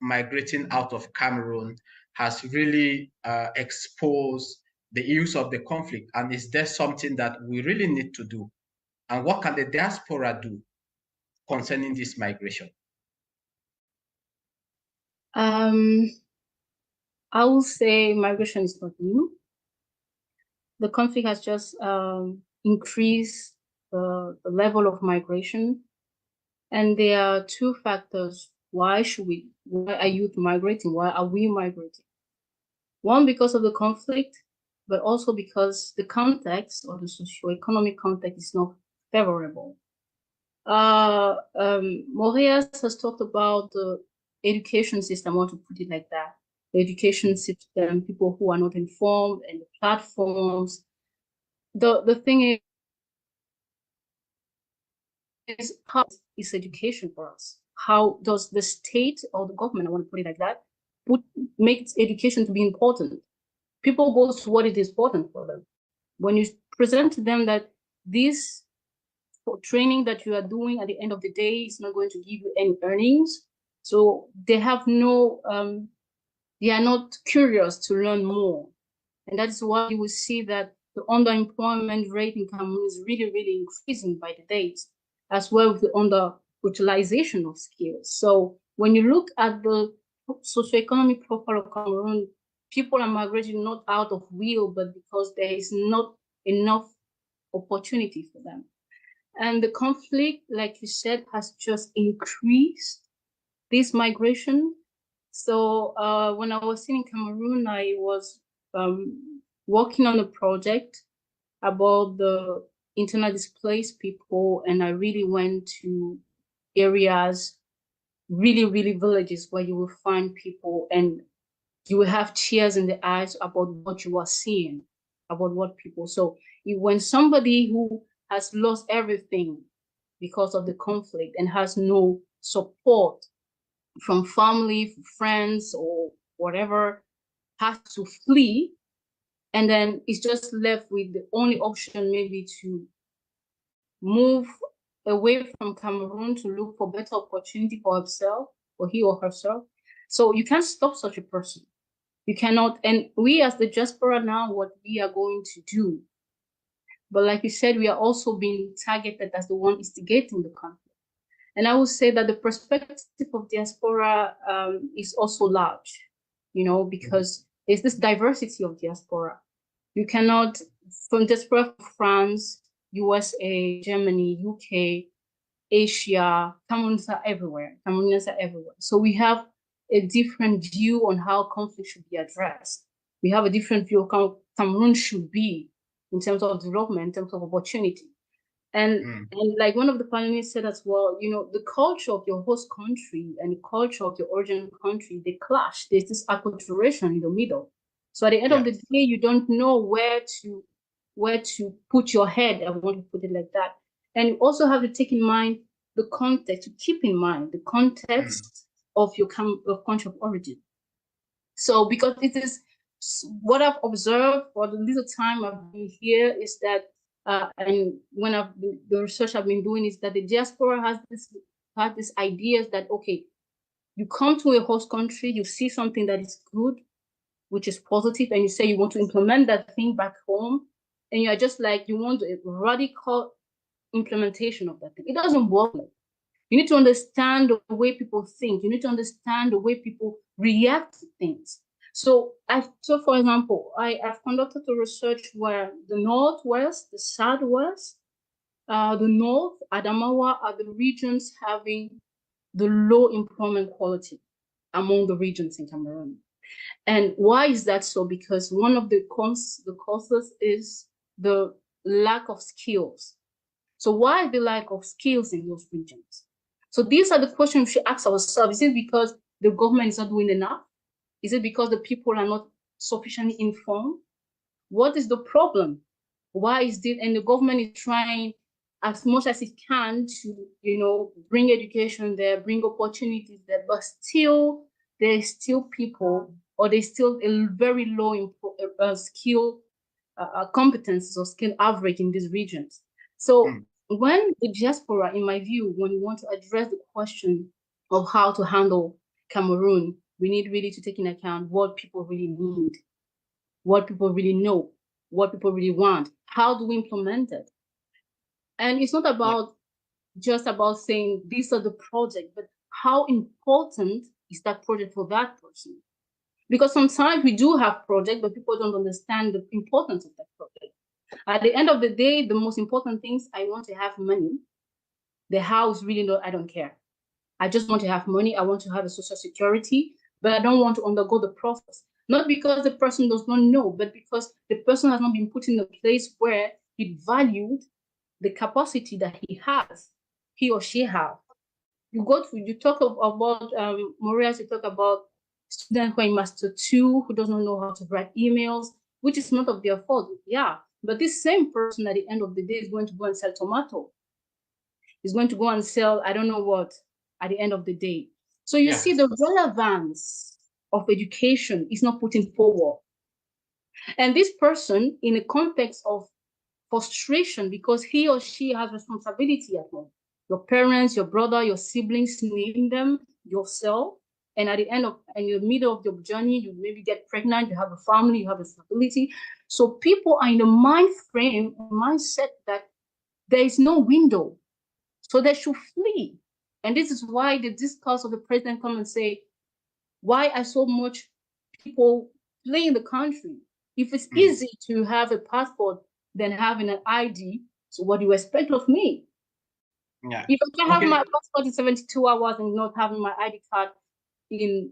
S2: migrating out of Cameroon has really exposed the issues of the conflict? And is there something that we really need to do? And what can the diaspora do concerning this migration?
S5: I will say migration is not new. The conflict has just increased the level of migration. And there are two factors. Why are youth migrating? Why are we migrating? One, because of the conflict, but also because the context or the socio-economic context is not favorable. Morias has talked about the education system, I want to put it like that. The education system, people who are not informed, and the platforms. The thing is, how is education for us? How does the state or the government, I want to put it like that, make education to be important? People go to what is important for them. When you present to them that this training that you are doing at the end of the day is not going to give you any earnings, so they have no, they are not curious to learn more. And that's why you will see that the underemployment rate in Cameroon is really, really increasing by the days, as well as the underutilization of skills. So when you look at the socioeconomic profile of Cameroon, people are migrating not out of will, but because there is not enough opportunity for them. And the conflict, like you said, has just increased this migration. So when I was in Cameroon, I was working on a project about the internally displaced people, and I really went to areas, really villages, where you will find people and you will have tears in the eyes about what you are seeing, about what people. So when somebody who has lost everything because of the conflict and has no support from family, friends, or whatever, has to flee, and then is just left with the only option maybe to move away from Cameroon to look for better opportunity for himself, or he or herself. So you can't stop such a person. You cannot, and we as the diaspora now, what we are going to do. But like you said, we are also being targeted as the one instigating the conflict. And I would say that the perspective of diaspora is also large, you know, because there's this diversity of diaspora. You cannot, from diaspora from France, USA, Germany, UK, Asia, Cameroonians are everywhere. Cameroonians are everywhere. So we have a different view on how conflict should be addressed. We have a different view of how Cameroon should be in terms of development, in terms of opportunity. And like one of the panelists said as well, you know, the culture of your host country and the culture of your origin country, they clash. There's this acculturation in the middle. So at the end of the day, you don't know where to put your head, I want to put it like that. And you also have to take in mind the context, to keep in mind the context of your country of origin. So because it is what I've observed for the little time I've been here is that, and when the research I've been doing is that the diaspora has this ideas that, okay, you come to a host country, you see something that is good, which is positive, and you say you want to implement that thing back home, and you're just like, you want a radical implementation of that thing. It doesn't work like that. You need to understand the way people think. You need to understand the way people react to things. So for example, I've conducted a research where the Northwest, the Southwest, the North, Adamawa are the regions having the low employment quality among the regions in Cameroon. And why is that so? Because one of the causes is the lack of skills. So why the lack of skills in those regions? So these are the questions we should ask ourselves. Is it because the government is not doing enough? Is it because the people are not sufficiently informed? What is the problem? Why is this? And the government is trying as much as it can to, you know, bring education there, bring opportunities there, but still, there is still people or they still a very low skill competences or skill average in these regions. So when the diaspora, in my view, when we want to address the question of how to handle Cameroon, we need really to take into account what people really need, what people really know, what people really want. How do we implement it? And it's not about just about saying these are the project, but how important is that project for that person? Because sometimes we do have projects, but people don't understand the importance of that project. At the end of the day, the most important things, I want to have money. The house, really, no, I don't care. I just want to have money. I want to have a social security, but I don't want to undergo the process. Not because the person does not know, but because the person has not been put in a place where he valued the capacity that he or she has. You talk about Marias, you talk about students who are in Master 2 who does not know how to write emails, which is not of their fault. Yeah, but this same person at the end of the day is going to go and sell tomato. He's going to go and sell, I don't know what, at the end of the day. So you see the relevance of education is not putting forward. And this person, in a context of frustration, because he or she has responsibility at home. Your parents, your brother, your siblings, name them, yourself. And at the end of, in the middle of your journey, you maybe get pregnant, you have a family, you have a stability. So people are in the mindset that there is no window. So they should flee. And this is why the discourse of the president come and say, why are so much people fleeing the country? If it's easy to have a passport than having an ID, so what do you expect of me?
S2: Yeah.
S5: If I can have my passport in 72 hours and not having my ID card in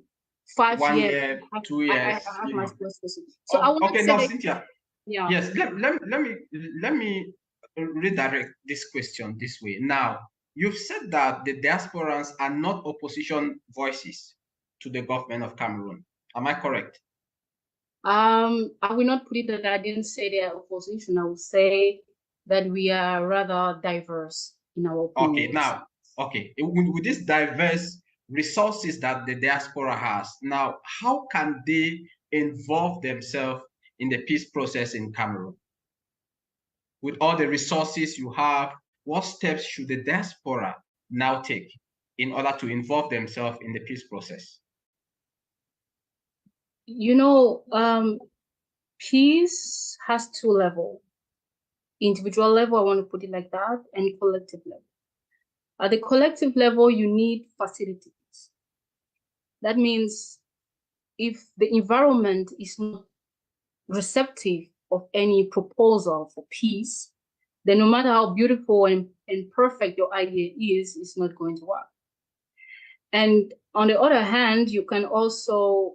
S5: 5
S2: 1
S5: years,
S2: year, 2 years,
S5: I have my special. So I want to say,
S2: now, Cynthia.
S5: Yeah.
S2: Yes, let me redirect this question this way. Now, you've said that the diasporans are not opposition voices to the government of Cameroon. Am I correct?
S5: I will not put it that I didn't say they are opposition. I will say that we are rather diverse in our opinions.
S2: Okay, now, with this diverse resources that the diaspora has, now, how can they involve themselves in the peace process in Cameroon? With all the resources you have, what steps should the diaspora now take in order to involve themselves in the peace process?
S5: You know, peace has two levels. Individual level, I want to put it like that, and collective level. At the collective level, you need facilities. That means if the environment is not receptive of any proposal for peace, then no matter how beautiful and perfect your idea is, it's not going to work. And on the other hand, you can also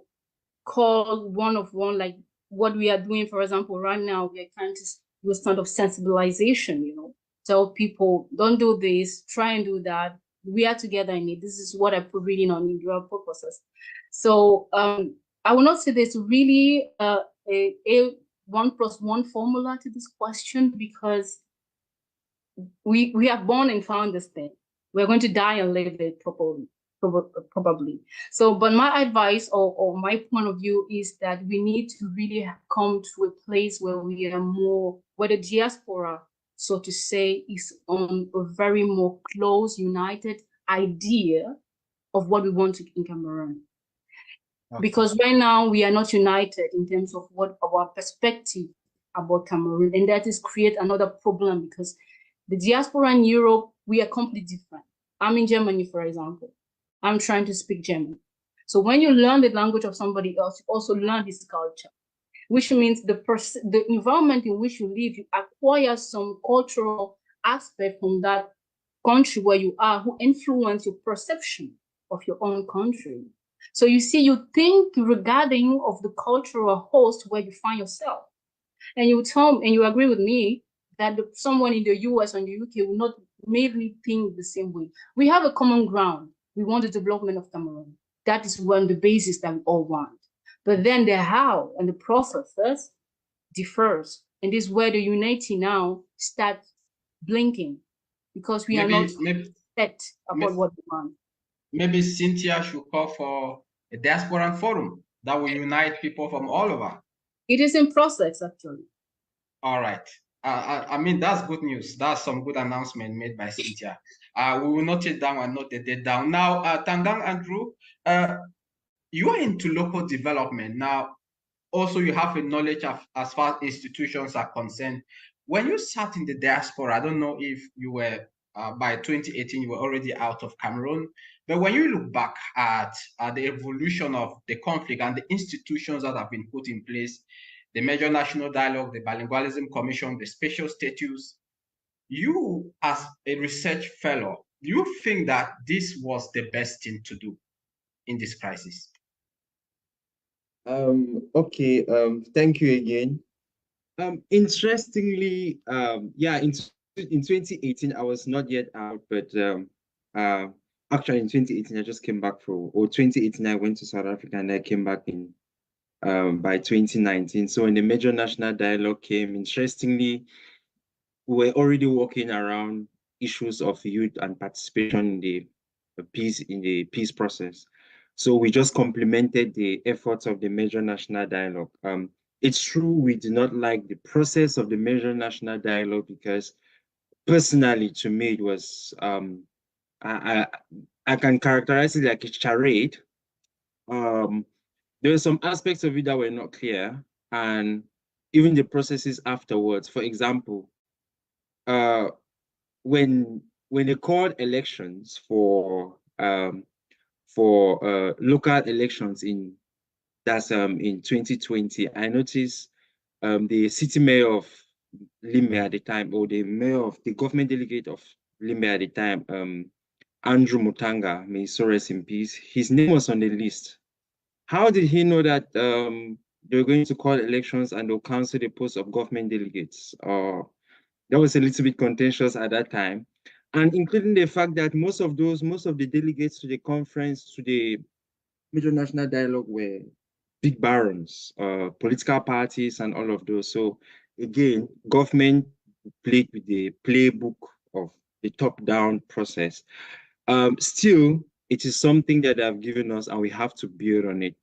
S5: call one-on-one, like what we are doing, for example, right now, we are trying to do a sort of sensibilization, you know, tell people, don't do this, try and do that. We are together in it. This is what I put reading on individual purposes. So I will not say there's really a 1+1 formula to this question, because we are born and found this thing. We're going to die and live it probably. So, but my advice or my point of view is that we need to really come to a place where we are more, where the diaspora, so to say, is on a very more close, united idea of what we want in Cameroon. Okay. Because right now we are not united in terms of what our perspective about Cameroon, and that is create another problem, because the diaspora in Europe, we are completely different. I'm in Germany, for example. I'm trying to speak German. So when you learn the language of somebody else, you also learn his culture, which means the environment in which you live, you acquire some cultural aspect from that country where you are, who influence your perception of your own country. So you see, you think regarding of the cultural host where you find yourself. And you tell me, and you agree with me, that someone in the US and the UK will not maybe think the same way. We have a common ground. We want the development of Cameroon. That is one the basis that we all want. But then the how and the process differs. And this is where the unity now starts blinking, because we are not set about what we want.
S2: Maybe Cynthia should call for a diaspora forum that will unite people from all over.
S5: It is in process, actually.
S2: All right. I mean, that's good news. That's some good announcement made by Cynthia. We will note it down and note the date down. Now, Tandang Andrew, you are into local development. Now, also you have a knowledge of as far as institutions are concerned. When you sat in the diaspora, I don't know if you were, by 2018, you were already out of Cameroon. But when you look back at the evolution of the conflict and the institutions that have been put in place, the Major National Dialogue, the Bilingualism Commission, the Special Status, you as a research fellow, do you think that this was the best thing to do in this crisis?
S6: Okay, thank you again. Interestingly, yeah, in 2018, I was not yet out, but actually in 2018, I just came back or 2018, I went to South Africa and I came back in by 2019. So when the Major National Dialogue came, interestingly, we were already working around issues of youth and participation in the peace process. So we just complemented the efforts of the Major National Dialogue. It's true we do not like the process of the Major National Dialogue because personally, to me, it was I can characterize it like a charade. There were some aspects of it that were not clear, and even the processes afterwards. For example, when they called elections for local elections in 2020, I noticed the city mayor of Limbe at the time, or the mayor of the government delegate of Limbe at the time, Andrew Mutanga, may he rest in peace, his name was on the list. How did he know that they were going to call elections and they'll cancel the post of government delegates? That was a little bit contentious at that time. And including the fact that most of the delegates to the conference, to the Major National Dialogue, were big barons, political parties, and all of those. So again, government played with the playbook of the top-down process. Still, it is something that they've given us, and we have to build on it.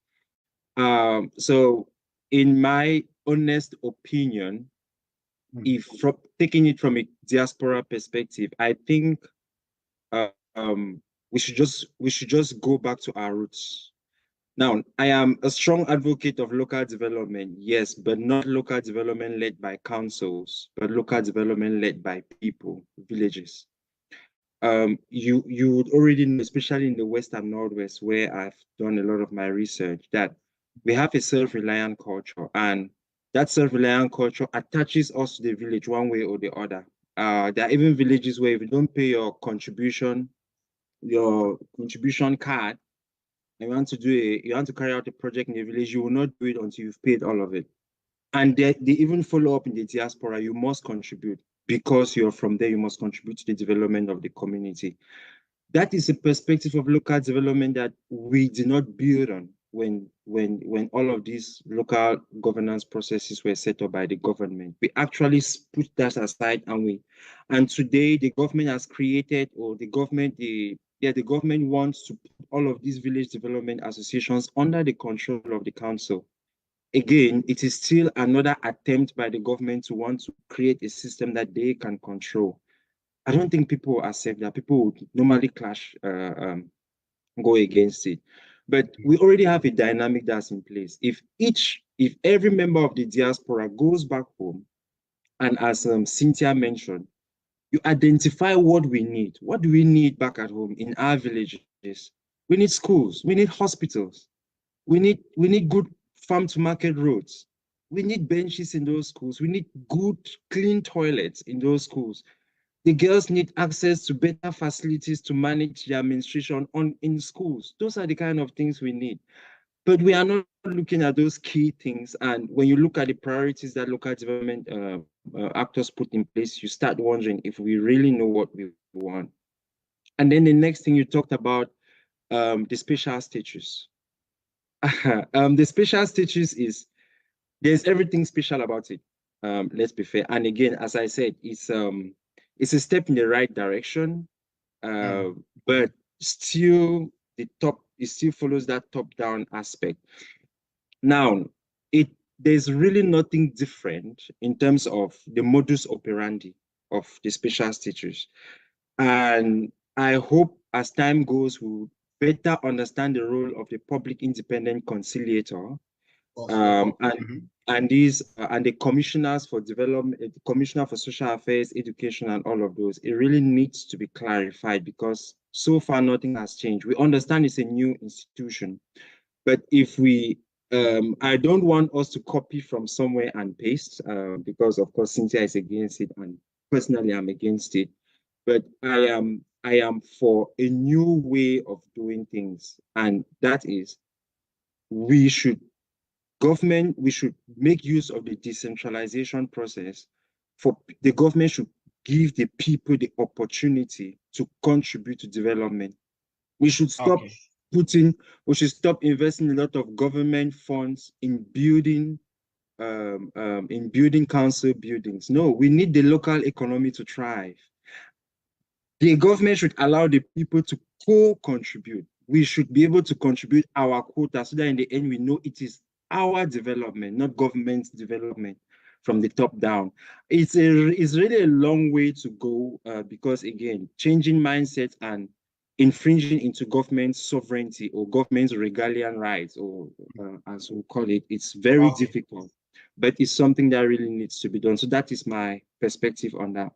S6: So, in my honest opinion, if taking it from a diaspora perspective, I think we should just go back to our roots. Now, I am a strong advocate of local development, yes, but not local development led by councils, but local development led by people, villages. You would already know, especially in the West and Northwest, where I've done a lot of my research, that we have a self-reliant culture, and that self-reliant culture attaches us to the village one way or the other. There are even villages where if you don't pay your contribution card, and you want to carry out a project in the village, you will not do it until you've paid all of it. And they even follow up in the diaspora, you must contribute. Because you're from there, you must contribute to the development of the community. That is a perspective of local development that we did not build on when all of these local governance processes were set up by the government. We actually put that aside, and today the government has created, or the government wants to put all of these village development associations under the control of the council. Again, it is still another attempt by the government to want to create a system that they can control. I don't think people will accept that. People would normally go against it. But we already have a dynamic that's in place. If every member of the diaspora goes back home, and as Cynthia mentioned, you identify what we need. What do we need back at home in our villages? We need schools. We need hospitals. We need good farm to market roads. We need benches in those schools. We need good, clean toilets in those schools. The girls need access to better facilities to manage their menstruation in schools. Those are the kind of things we need. But we are not looking at those key things. And when you look at the priorities that local development actors put in place, you start wondering if we really know what we want. And then the next thing you talked about, the special status. The special status there's everything special about it. Let's be fair. And again, as I said, it's a step in the right direction, but still it still follows that top-down aspect. Now, there's really nothing different in terms of the modus operandi of the special status. And I hope as time goes, we'll better understand the role of the public independent conciliator and the commissioners for development, the commissioner for social affairs, education, and all of those. It really needs to be clarified because so far nothing has changed. We understand it's a new institution, but if we I don't want us to copy from somewhere and paste because of course Cynthia is against it and personally I'm against it. But I am for a new way of doing things, and that is we should make use of the decentralization process. For the government should give the people the opportunity to contribute to development. We should stop investing a lot of government funds in building council buildings. No, we need the local economy to thrive. The government should allow the people to co-contribute. We should be able to contribute our quota so that in the end we know it is our development, not government's development from the top down. It's really a long way to go because again, changing mindsets and infringing into government's sovereignty or government's regalian rights, or as we call it, it's very difficult, but it's something that really needs to be done. So that is my perspective on that.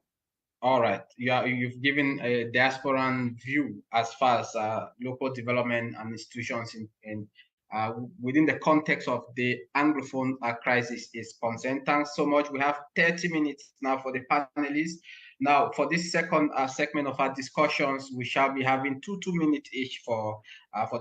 S2: All right, you've given a diasporan view as far as local development and institutions within the context of the Anglophone crisis is concerned. Thanks so much. We have 30 minutes now for the panelists. Now, for this second segment of our discussions, we shall be having two minutes each for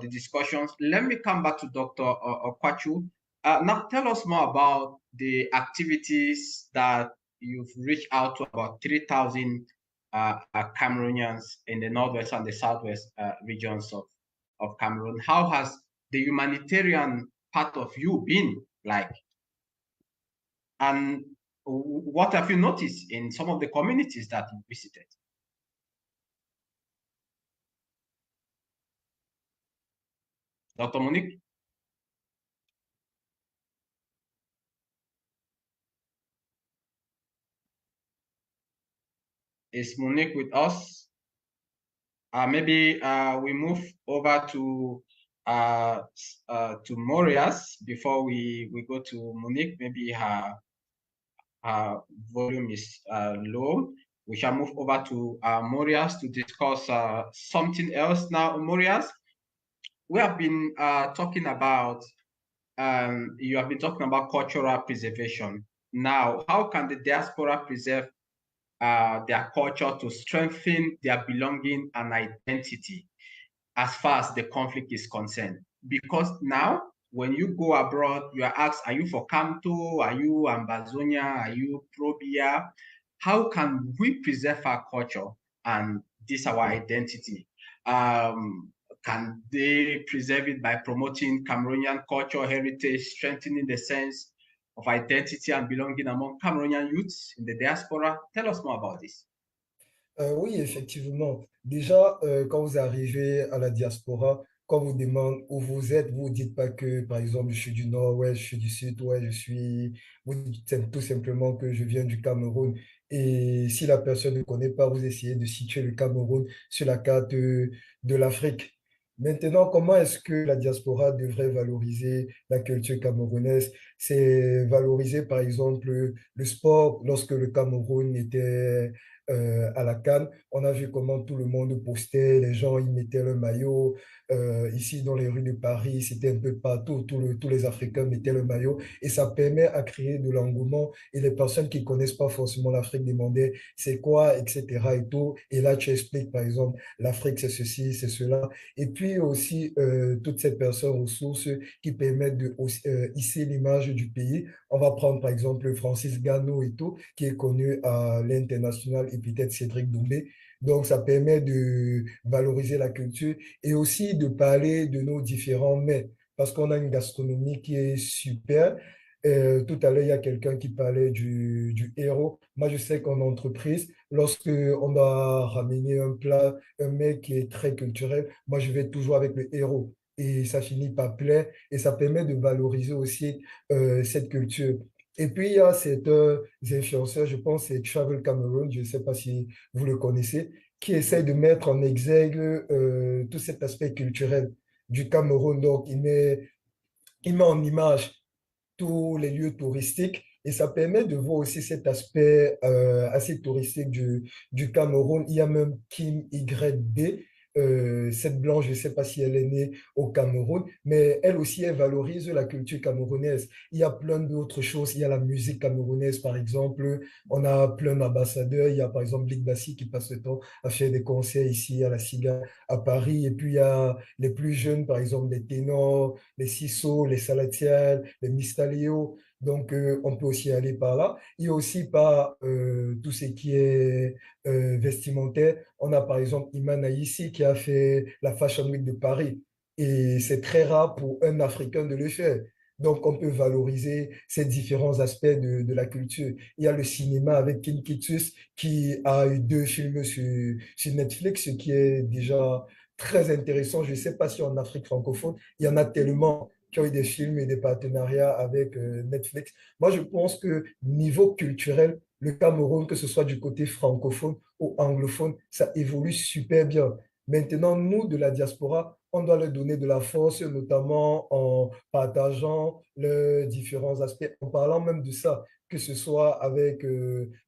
S2: the discussions. Let me come back to Dr. Okwachu. Now, tell us more about the activities that you've reached out to about 3,000 Cameroonians in the northwest and the southwest regions of Cameroon. How has the humanitarian part of you been like? And what have you noticed in some of the communities that you visited? Dr. Monique? Is Monique with us? Maybe we move over to Morias before we go to Monique. Maybe her volume is low. We shall move over to Morias to discuss something else. Now, Morias, we have been talking about, you have been talking about cultural preservation. Now, how can the diaspora preserve their culture to strengthen their belonging and identity as far as the conflict is concerned? Because now, when you go abroad, you are asked, are you for Camto? Are you Ambazonia? Are you Probia? How can we preserve our culture and this our identity? Can they preserve it by promoting Cameroonian culture, heritage, strengthening the sense of identity and belonging among Cameroonian youths in the diaspora? Tell us more about this.
S4: Oui, effectivement. Déjà, quand vous arrivez à la diaspora, quand on vous demande où vous êtes, vous ne dites pas que, par exemple, je suis du nord, ouais, je suis du sud, ouais, vous dites tout simplement que je viens du Cameroun. Et si la personne ne connaît pas, vous essayez de situer le Cameroun sur la carte de l'Afrique. Maintenant, comment est-ce que la diaspora devrait valoriser la culture camerounaise? C'est valoriser, par exemple, le sport. Lorsque le Cameroun était à la CAN, on a vu comment tout le monde postait, les gens y mettaient le maillot. Ici, dans les rues de Paris, c'était un peu partout, tous les Africains mettaient le maillot et ça permet à créer de l'engouement. Et les personnes qui ne connaissent pas forcément l'Afrique demandaient c'est quoi, etc. Et tout. Et là, tu expliques, par exemple, l'Afrique, c'est ceci, c'est cela. Et puis aussi, toutes ces personnes ressources qui permettent de hisser l'image du pays. On va prendre, par exemple, Francis Gano et tout, qui est connu à l'international, et peut-être Cédric Doumbé. Donc, ça permet de valoriser la culture et aussi de parler de nos différents mets, parce qu'on a une gastronomie qui est super. Tout à l'heure, il y a quelqu'un qui parlait du héros. Moi, je sais qu'en entreprise, lorsqu'on doit ramener un plat, un mets qui est très culturel, moi, je vais toujours avec le héros. et ça finit par plaire et ça permet de valoriser aussi cette culture. Et puis, il y a certains influenceurs, je pense, c'est Travel Cameroon, je ne sais pas si vous le connaissez, qui essaie de mettre en exergue tout cet aspect culturel du Cameroun. Donc, il met en image tous les lieux touristiques et ça permet de voir aussi cet aspect assez touristique du Cameroun. Il y a même Kim YB, cette blanche, je ne sais pas si elle est née au Cameroun, mais elle aussi, elle valorise la culture camerounaise. Il y a plein d'autres choses. Il y a la musique camerounaise, par exemple. On a plein d'ambassadeurs. Il y a par exemple Lick Bassi qui passe le temps à faire des concerts ici à la Cigale, à Paris. Et puis il y a les plus jeunes, par exemple, les ténors, les Sisso, les Salatiel, les Mistalio. Donc, on peut aussi aller par là. Il y a aussi par tout ce qui est vestimentaire. On a par exemple Iman ici qui a fait la Fashion Week de Paris. Et c'est très rare pour un Africain de le faire. Donc, on peut valoriser ces différents aspects de la culture. Il y a le cinéma avec Kin Kitus qui a eu 2 films sur Netflix, ce qui est déjà très intéressant. Je ne sais pas si en Afrique francophone, il y en a tellement qui ont eu des films et des partenariats avec Netflix. Moi, je pense que niveau culturel, le Cameroun, que ce soit du côté francophone ou anglophone, ça évolue super bien. Maintenant, nous, de la diaspora, on doit leur donner de la force, notamment en partageant les différents aspects, en parlant même de ça, que ce soit avec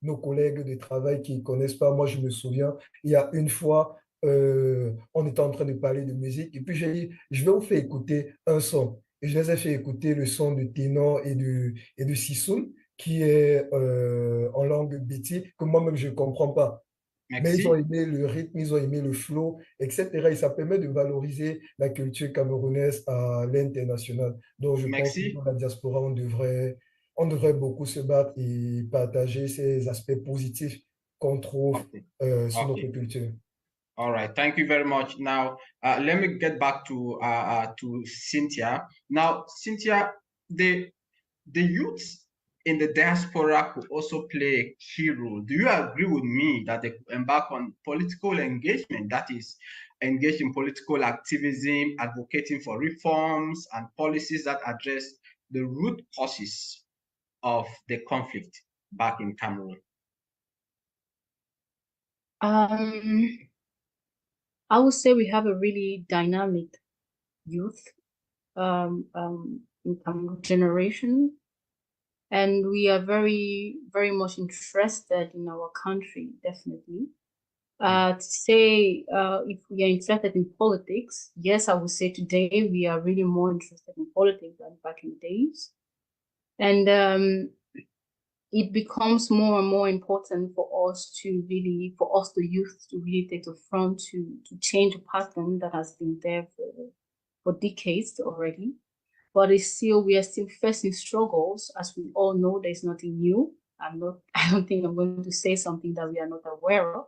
S4: nos collègues de travail qui ne connaissent pas. Moi, je me souviens, il y a une fois, on était en train de parler de musique et puis j'ai dit, je vais vous faire écouter un son. Et je les ai fait écouter le son de ténor et de sissoun qui est en langue béti, que moi-même je ne comprends pas. Mais ils ont
S2: Merci.
S4: aimé le rythme, ils ont aimé le flow, etc. Et ça permet de valoriser la culture camerounaise à l'international. Donc je pense que
S2: Merci.
S4: dans la diaspora, on devrait beaucoup se battre et partager ces aspects positifs qu'on trouve
S2: Okay.
S4: sur notre
S2: Okay.
S4: culture.
S2: All right. Thank you very much. Now, let me get back to Cynthia. Now, Cynthia, the youth in the diaspora could also play a key role. Do you agree with me that they could embark on political engagement, that is, engage in political activism, advocating for reforms and policies that address the root causes of the conflict back in Cameroon?
S5: I would say we have a really dynamic youth generation, and we are very, very much interested in our country, definitely. To say if we are interested in politics, yes, I would say today we are really more interested in politics than back in the days. And it becomes more and more important for us, the youth, to really take the front to change a pattern that has been there for decades already. But we are still facing struggles. As we all know, there's nothing new. I don't think I'm going to say something that we are not aware of.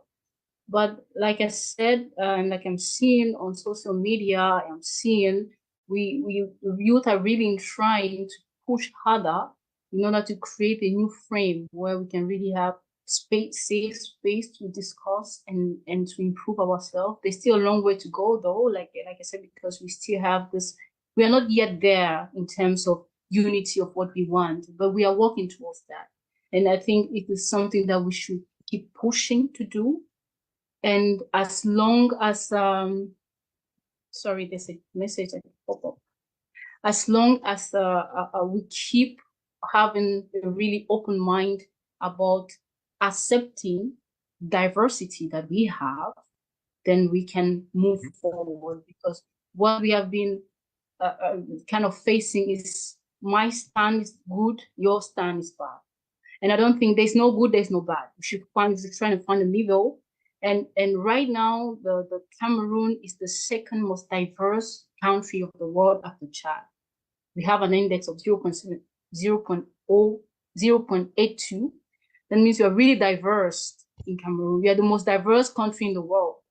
S5: But like I said, and like I'm seeing on social media, I'm seeing the youth are really trying to push harder in order to create a new frame where we can really have safe space to discuss and to improve ourselves. There's still a long way to go though, like I said, because we still have this, we are not yet there in terms of unity of what we want, but we are working towards that. And I think it is something that we should keep pushing to do. And as long as, sorry, there's a message that pop up. As long as we keep having a really open mind about accepting diversity that we have, then we can move forward. Because what we have been kind of facing is my stand is good, your stand is bad. And I don't think there's no good, there's no bad. We should trying to find a middle. And right now, the Cameroon is the second most diverse country of the world after Chad. We have an index of 0.82. That means we are really diverse in Cameroon. We are the most diverse country in the world.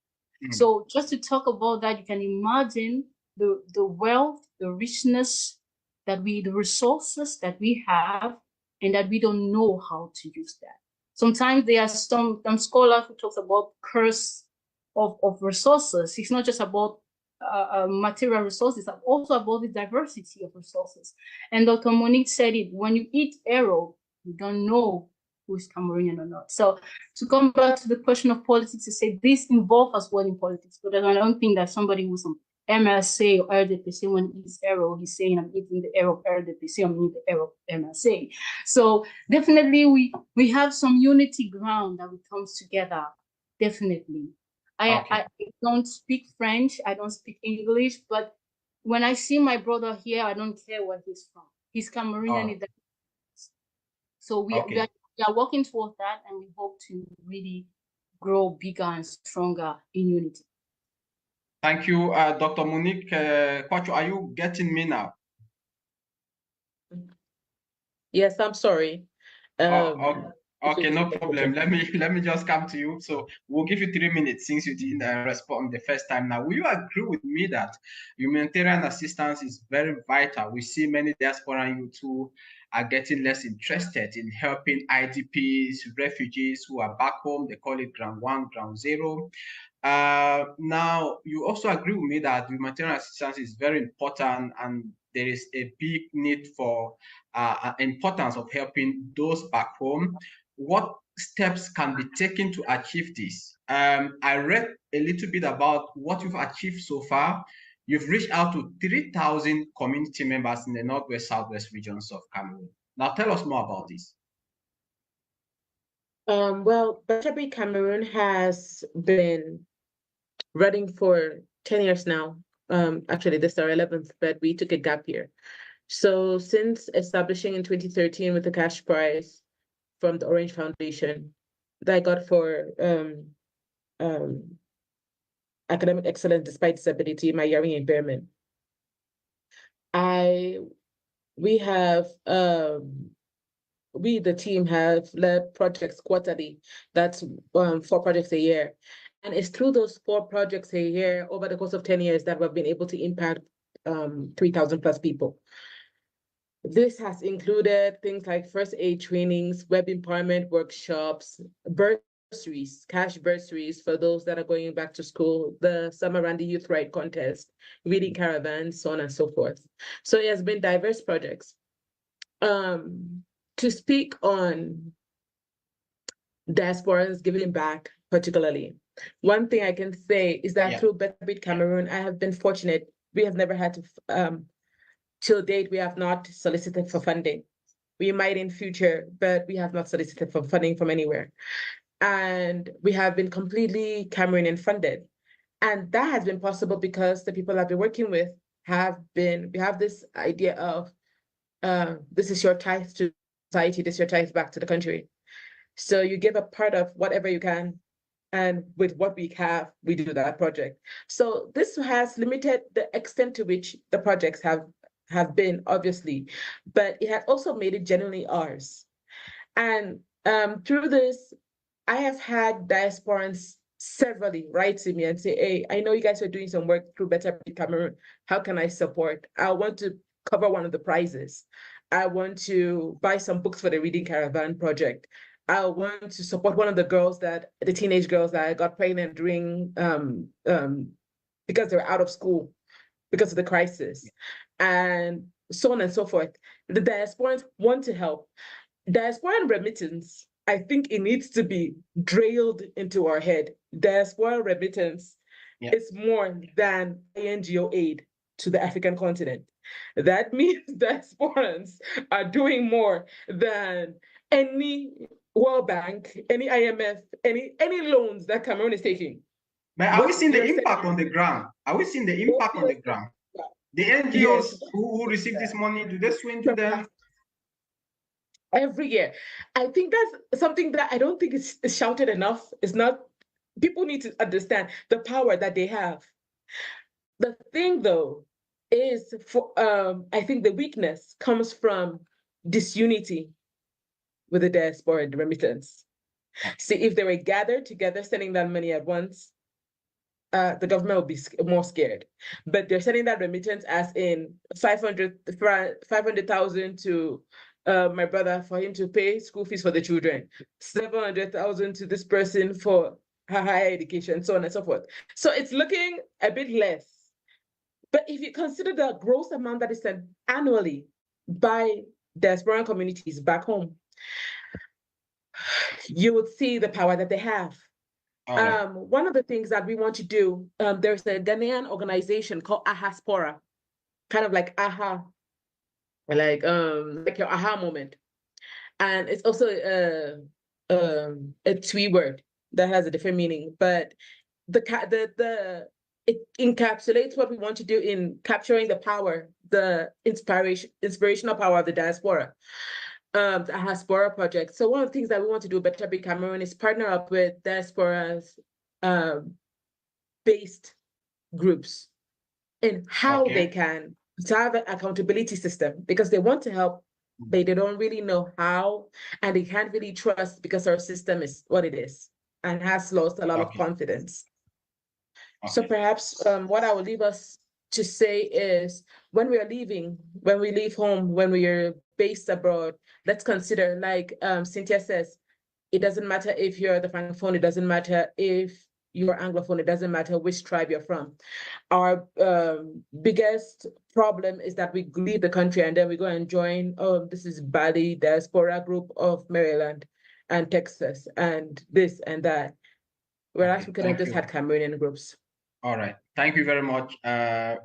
S5: So just to talk about that, you can imagine the wealth, the richness the resources that we have, and that we don't know how to use that. Sometimes there are some scholars who talk about curse of resources. It's not just about material resources, but also about the diversity of resources. And Dr. Monique said it, when you eat arrow, you don't know who's Cameroonian or not. So to come back to the question of politics, to say this involves as well in politics, but I don't think that somebody who's on MSA or RDPC when he eats arrow, he's saying I'm eating the arrow of RDPC, I'm eating the arrow of MSA. So definitely we have some unity ground that we comes together, definitely. I don't speak French, I don't speak English, but when I see my brother here, I don't care where he's from. He's Cameroonian. So we are working towards that, and we hope to really grow bigger and stronger in unity.
S2: Thank you, Dr. Monique. Kwachu, are you getting me now?
S3: Yes, I'm sorry.
S2: Okay, no problem. Let me just come to you. So we'll give you 3 minutes since you didn't respond the first time. Now, will you agree with me that humanitarian assistance is very vital? We see many diaspora youth who are getting less interested in helping IDPs, refugees who are back home. They call it ground one, ground zero. Now, you also agree with me that humanitarian assistance is very important, and there is a big need for importance of helping those back home. What steps can be taken to achieve this? I read a little bit about what you've achieved so far. You've reached out to 3,000 community members in the Northwest, Southwest regions of Cameroon. Now, tell us more about this.
S3: Well, Better Cameroon has been running for 10 years now. Actually, this is our 11th, but we took a gap year. So since establishing in 2013 with the cash prize from the Orange Foundation that I got for academic excellence despite disability, my hearing impairment, we, the team, have led projects quarterly. That's 4 projects a year. And it's through those 4 projects a year over the course of 10 years that we've been able to impact 3,000 plus people. This has included things like first aid trainings, web empowerment workshops, bursaries, cash bursaries for those that are going back to school, the Summer Randy Youth Right Contest, reading caravans, so on and so forth. So it has been diverse projects. To speak on diasporas giving back particularly, one thing I can say is that through Better Cameroon, I have been fortunate. We have never had to, till date, we have not solicited for funding. We might in future, but we have not solicited for funding from anywhere. And we have been completely Cameroonian funded. And that has been possible because the people I've been working with we have this idea of, this is your tithe to society, this is your tithe back to the country. So you give a part of whatever you can, and with what we have, we do that project. So this has limited the extent to which the projects have been, obviously, but it has also made it genuinely ours. And through this, I have had diasporans severally write to me and say, hey, I know you guys are doing some work through Better Cameroon. How can I support? I want to cover one of the prizes. I want to buy some books for the Reading Caravan project. I want to support one of the teenage girls that got pregnant during, because they were out of school because of the crisis, and so on and so forth. The diasporans want to help. Diaspora remittance, I think it needs to be drilled into our head. Diaspora remittance is more than NGO aid to the African continent. That means diasporans are doing more than any World Bank, any IMF, any loans that Cameroon is taking.
S2: But are we seeing the impact on the ground? Are we seeing the impact on the ground? The NGOs who receive this money, do they swing to them?
S3: Every year. I think that's something that I don't think is shouted enough. It's not, people need to understand the power that they have. The thing though is, I think the weakness comes from disunity with the diaspora and the remittance. See, if they were gathered together, sending that money at once, the government would be more scared. But they're sending that remittance as in 500,000 to my brother for him to pay school fees for the children, 700,000 to this person for her higher education, so on and so forth. So it's looking a bit less. But if you consider the gross amount that is sent annually by diaspora communities back home, you would see the power that they have. One of the things that we want to do, there's a Ghanaian organization called Diaspora, kind of like like your aha moment. And it's also a Twi word that has a different meaning, but it encapsulates what we want to do in capturing the power, the inspirational power of the diaspora. The Diaspora project. So one of the things that we want to do Better Be Cameroon is partner up with Diasporas based groups in how they can have an accountability system, because they want to help, but they don't really know how, and they can't really trust because our system is what it is and has lost a lot of confidence. So perhaps what I will leave us to say is, when we leave home, when we are based abroad, let's consider, like Cynthia says, it doesn't matter if you're the Francophone, it doesn't matter if you're Anglophone, it doesn't matter which tribe you're from. Our biggest problem is that we leave the country and then we go and join, this is Bali Diaspora Group of Maryland and Texas and this and that. Whereas we could have just had Cameroonian groups.
S2: All right, thank you very much.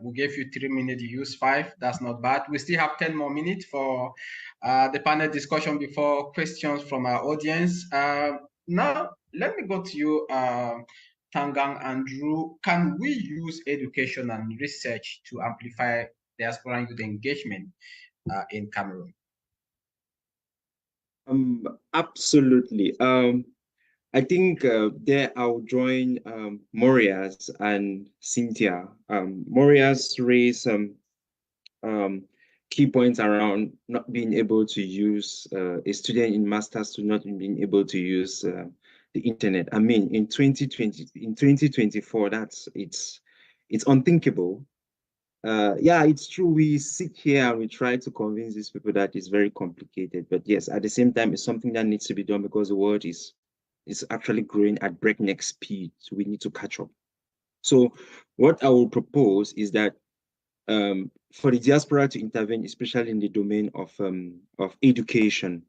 S2: We gave you 3 minutes, you used 5. That's not bad. We still have 10 more minutes for the panel discussion before questions from our audience. Now, let me go to you, Tangang Andrew. Can we use education and research to amplify diaspora youth engagement in Cameroon?
S6: Absolutely. I think there I'll join Morias and Cynthia. Morias raised some key points around not being able to use a student in master's to not being able to use the internet. I mean, in 2024, it's unthinkable. Yeah, it's true. We sit here and we try to convince these people that it's very complicated. But yes, at the same time, it's something that needs to be done because the world is actually growing at breakneck speed. So we need to catch up. So what I will propose is that for the diaspora to intervene, especially in the domain of education,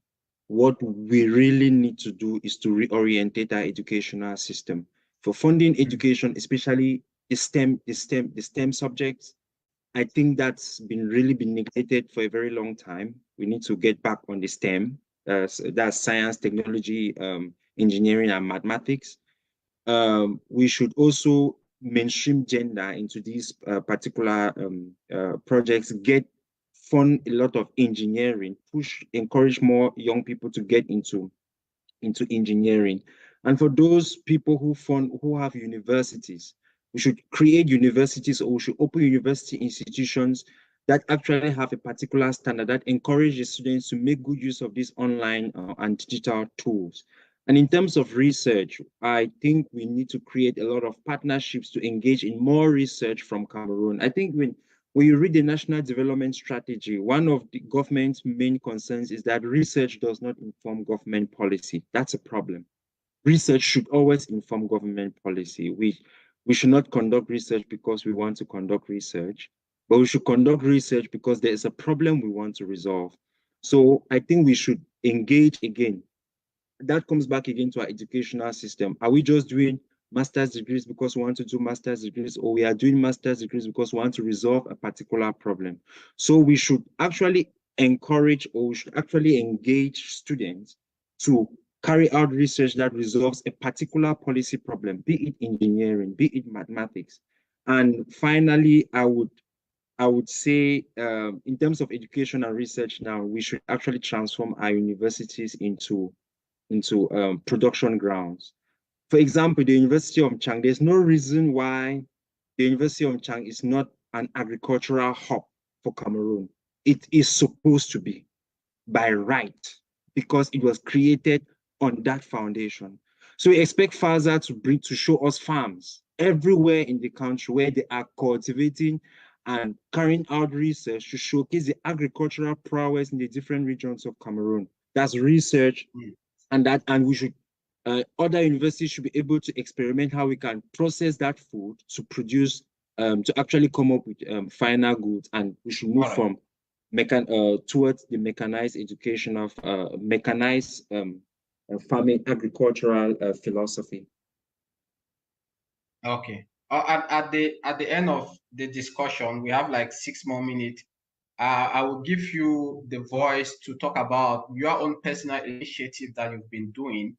S6: what we really need to do is to reorientate our educational system. For funding education, especially the STEM subjects, I think that's really been neglected for a very long time. We need to get back on the STEM, that's science, technology, engineering, and mathematics. We should also mainstream gender into these particular projects, fund a lot of engineering, encourage more young people to get into engineering. And for those people who have universities, we should create universities, or we should open university institutions that actually have a particular standard that encourages students to make good use of these online and digital tools. And in terms of research, I think we need to create a lot of partnerships to engage in more research from Cameroon. I think when you read the National Development Strategy, one of the government's main concerns is that research does not inform government policy. That's a problem. Research should always inform government policy. We should not conduct research because we want to conduct research, but we should conduct research because there is a problem we want to resolve. So I think we should engage again. That comes back again to our educational system. Are we just doing master's degrees because we want to do master's degrees, or we are doing master's degrees because we want to resolve a particular problem? So we should actually encourage, or we should actually engage students to carry out research that resolves a particular policy problem, be it engineering, be it mathematics. And finally, I would say in terms of education and research now, we should actually transform our universities into production grounds. For example, the University of Nchanji, there's no reason why the University of Nchanji is not an agricultural hub for Cameroon. It is supposed to be by right, because it was created on that foundation. So we expect FASA to show us farms everywhere in the country where they are cultivating and carrying out research to showcase the agricultural prowess in the different regions of Cameroon. That's research, and we should other universities should be able to experiment how we can process that food to produce to actually come up with final goods, and we should move from towards the mechanized education of mechanized farming agricultural philosophy.
S2: Okay. At the end of the discussion, we have like 6 more minutes. I will give you the voice to talk about your own personal initiative that you've been doing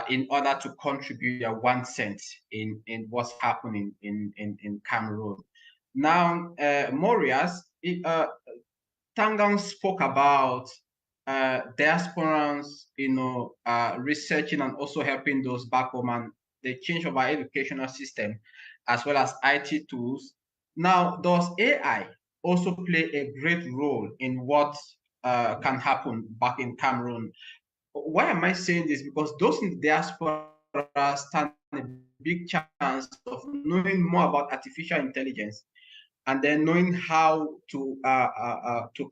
S2: in order to contribute your 1 cent in what's happening in Cameroon. Now, Morias, Tangang spoke about diasporans, researching and also helping those back home and the change of our educational system, as well as IT tools. Now, does AI also play a great role in what can happen back in Cameroon? Why am I saying this? Because those in the diaspora stand a big chance of knowing more about artificial intelligence and then knowing how to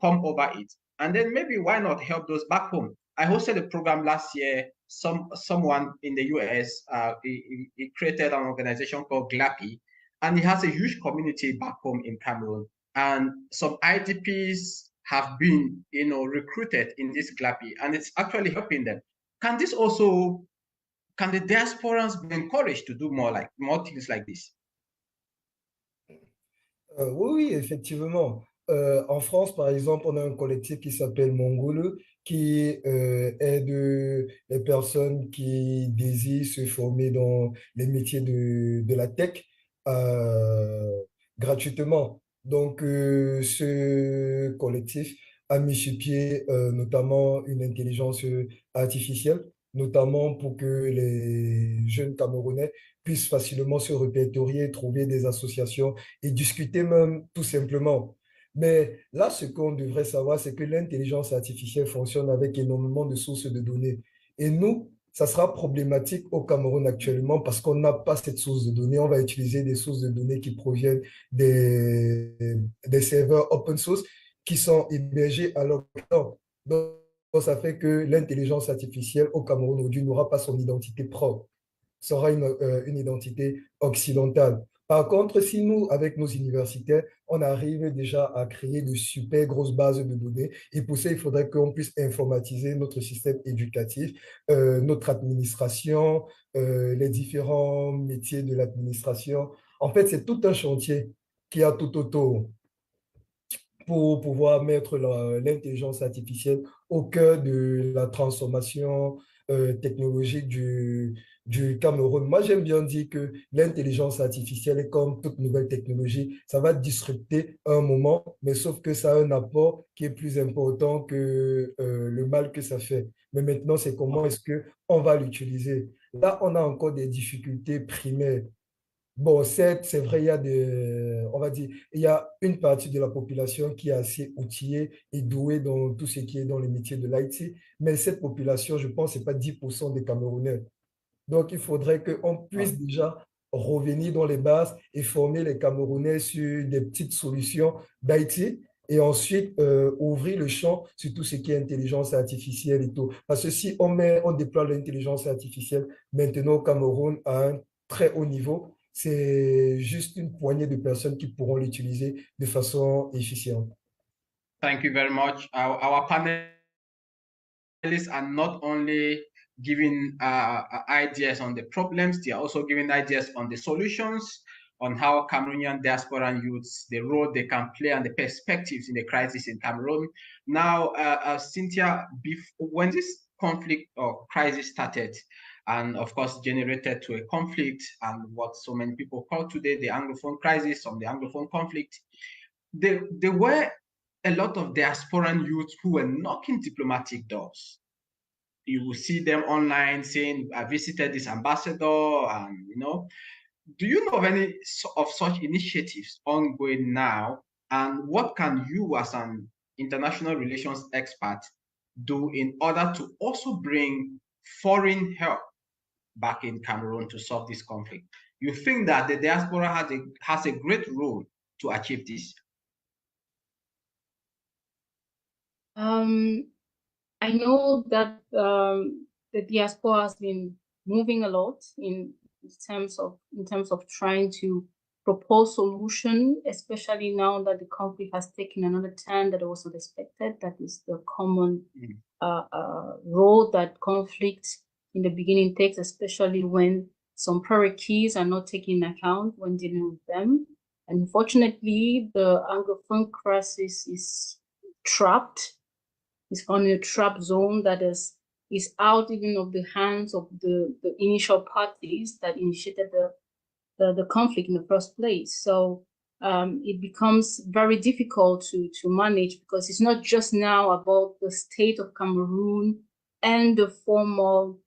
S2: come over it. And then maybe why not help those back home? I hosted a program last year. Someone in the US, he created an organization called GLAPI, and he has a huge community back home in Cameroon. And some IDPs have been, recruited in this GLAPI, and it's actually helping them. Can the diasporans be encouraged to do more things like this?
S4: Oui, effectivement. En France, par exemple, on a un collectif qui s'appelle Mongoleux, qui aide les personnes qui désirent se former dans les métiers de la tech gratuitement. Donc, ce collectif a mis sur pied notamment une intelligence artificielle, notamment pour que les jeunes Camerounais puissent facilement se répertorier, trouver des associations et discuter même tout simplement. Mais là, ce qu'on devrait savoir, c'est que l'intelligence artificielle fonctionne avec énormément de sources de données. Et nous, ça sera problématique au Cameroun actuellement parce qu'on n'a pas cette source de données. On va utiliser des sources de données qui proviennent des serveurs open source qui sont hébergés à l'Occident. Donc, ça fait que l'intelligence artificielle au Cameroun aujourd'hui n'aura pas son identité propre. Ça aura une identité occidentale. Par contre, si nous, avec nos universitaires, on arrive déjà à créer de super grosses bases de données, et pour ça, il faudrait qu'on puisse informatiser notre système éducatif, notre administration, les différents métiers de l'administration. En fait, c'est tout un chantier qui a tout autour pour pouvoir mettre l'intelligence artificielle au cœur de la transformation technologique du Cameroun. Moi, j'aime bien dire que l'intelligence artificielle est comme toute nouvelle technologie. Ça va disrupter un moment, mais sauf que ça a un apport qui est plus important que le mal que ça fait. Mais maintenant, c'est comment est-ce qu'on va l'utiliser. Là, on a encore des difficultés primaires. Bon, c'est vrai, on va dire, il y a une partie de la population qui est assez outillée et douée dans tout ce qui est dans les métiers de l'IT, mais cette population, je pense, ce n'est pas 10% des Camerounais. Donc, il faudrait qu'on puisse déjà revenir dans les bases et former les Camerounais sur des petites solutions d'IT et ensuite ouvrir le champ sur tout ce qui est intelligence artificielle et tout. Parce que si on déploie l'intelligence artificielle maintenant au Cameroun à un très haut niveau, c'est juste une poignée de personnes qui pourront l'utiliser de façon efficiente.
S2: Thank you very much. Our panelists are not only giving ideas on the problems, they are also giving ideas on the solutions, on how Cameroonian diaspora youths, the role they can play and the perspectives in the crisis in Cameroon. Now, Cynthia, when this conflict or crisis started, and of course generated to a conflict and what so many people call today the Anglophone crisis or the Anglophone conflict, there were a lot of diasporan youths who were knocking diplomatic doors. You will see them online saying, I visited this ambassador, and do you know of any of such initiatives ongoing now? And what can you as an international relations expert do in order to also bring foreign help back in Cameroon to solve this conflict? You think that the diaspora has a great role to achieve this?
S5: I know that the diaspora has been moving a lot in terms of trying to proposed solution, especially now that the conflict has taken another turn that was not expected. That is the common role that conflict in the beginning takes, especially when some prerequisites are not taken into account when dealing with them. And unfortunately, the Anglophone crisis is trapped. It's on a trap zone that is out even of the hands of the initial parties that initiated the conflict in the first place. So it becomes very difficult to manage, because it's not just now about the state of Cameroon and the formal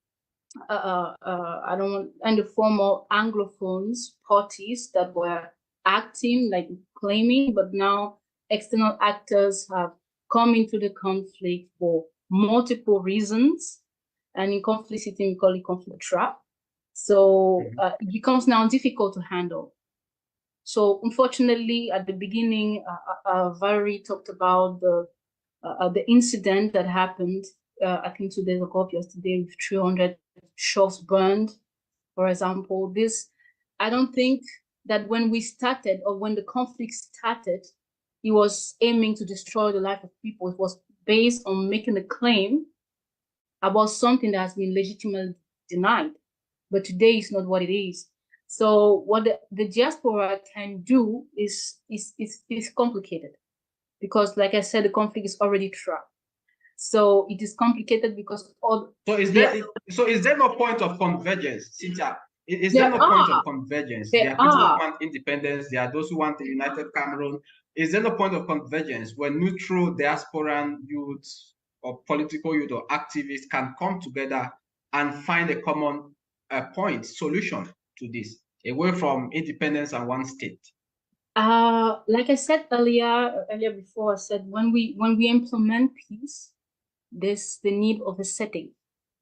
S5: and the formal Anglophones parties that were acting, like claiming, but now external actors have come into the conflict for multiple reasons. And in conflict setting, we call it conflict trap. So it becomes now difficult to handle. So unfortunately, at the beginning, Valerie talked about the incident that happened, I think 2 days ago, yesterday, with 300 shops burned, for example. I don't think that when we started, or when the conflict started, it was aiming to destroy the life of people. It was based on making a claim about something that has been legitimately denied. But today is not what it is. So what the diaspora can do is complicated, because, like I said, the conflict is already trapped. So it is complicated because all.
S2: So is there no point of convergence, Cynthia? Is there no point of convergence? There are people who want independence. There are those who want a united Cameroon. Is there no point of convergence where neutral diasporan youth or political youth or activists can come together and find a common solution to this, away from independence and one state?
S5: Like I said earlier before, I said when we implement peace, there's the need of a setting,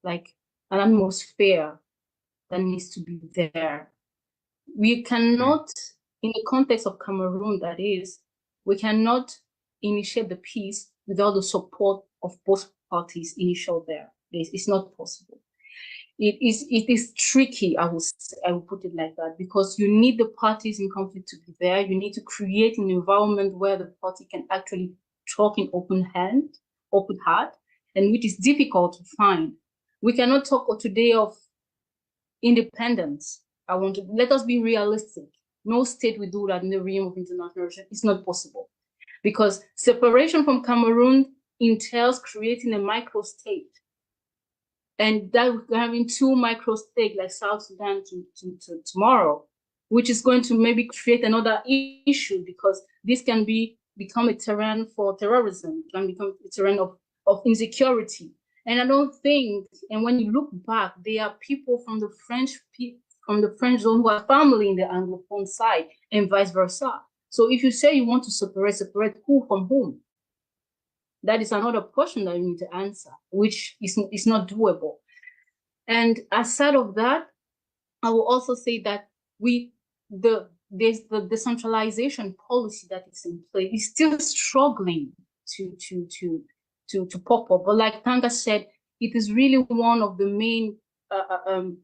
S5: like an atmosphere that needs to be there. We cannot, in the context of Cameroon, that is, we cannot initiate the peace without the support of both parties initial there. It's not possible. It is tricky, I will put it like that, because you need the parties in conflict to be there. You need to create an environment where the party can actually talk in open heart, and which is difficult to find. We cannot talk today of independence. Let us be realistic. No state will do that in the realm of international relations. It's not possible, because separation from Cameroon entails creating a micro-state. And that we're having 2 micro-states like South Sudan to tomorrow, which is going to maybe create another issue, because this can become a terrain for terrorism, it can become a terrain of insecurity. And I don't think, and when you look back, there are people from the French zone who are family in the Anglophone side, and vice versa. So if you say you want to separate who from whom? That is another question that you need to answer, which is not doable. And aside of that, I will also say that there's the decentralization policy that is in place is still struggling to pop up. But like Tanga said, it is really one of the main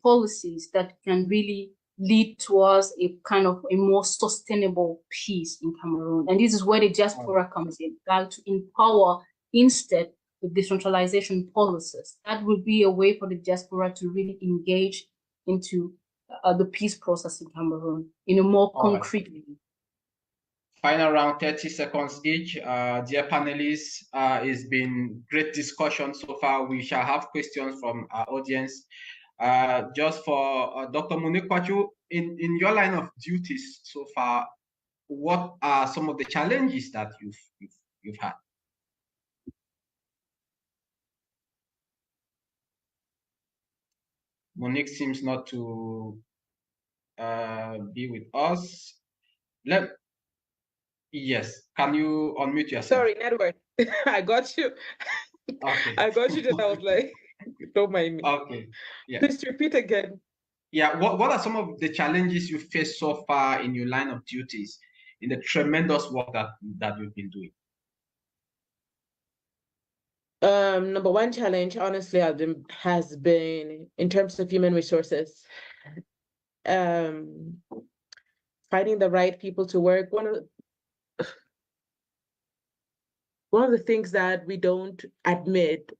S5: policies that can really lead towards a kind of a more sustainable peace in Cameroon. And this is where the diaspora comes in, that to empower instead with decentralization policies. That would be a way for the diaspora to really engage into the peace process in Cameroon in a more concrete way.
S2: Final round, 30 seconds each. Dear panelists, it's been great discussion so far. We shall have questions from our audience. Just for Dr. Monique Kwachu, in your line of duties so far, what are some of the challenges that you've had? Monique seems not to be with us. Yes, can you unmute yourself?
S3: Sorry, network. I got you.
S2: Okay.
S3: I got you, then I was like, don't mind me.
S2: Okay. Yeah.
S3: Please repeat again.
S2: Yeah. What are some of the challenges you faced so far in your line of duties, in the tremendous work that you've been doing?
S3: Number one challenge, honestly, has been in terms of human resources. finding the right people to work. One of the things that we don't admit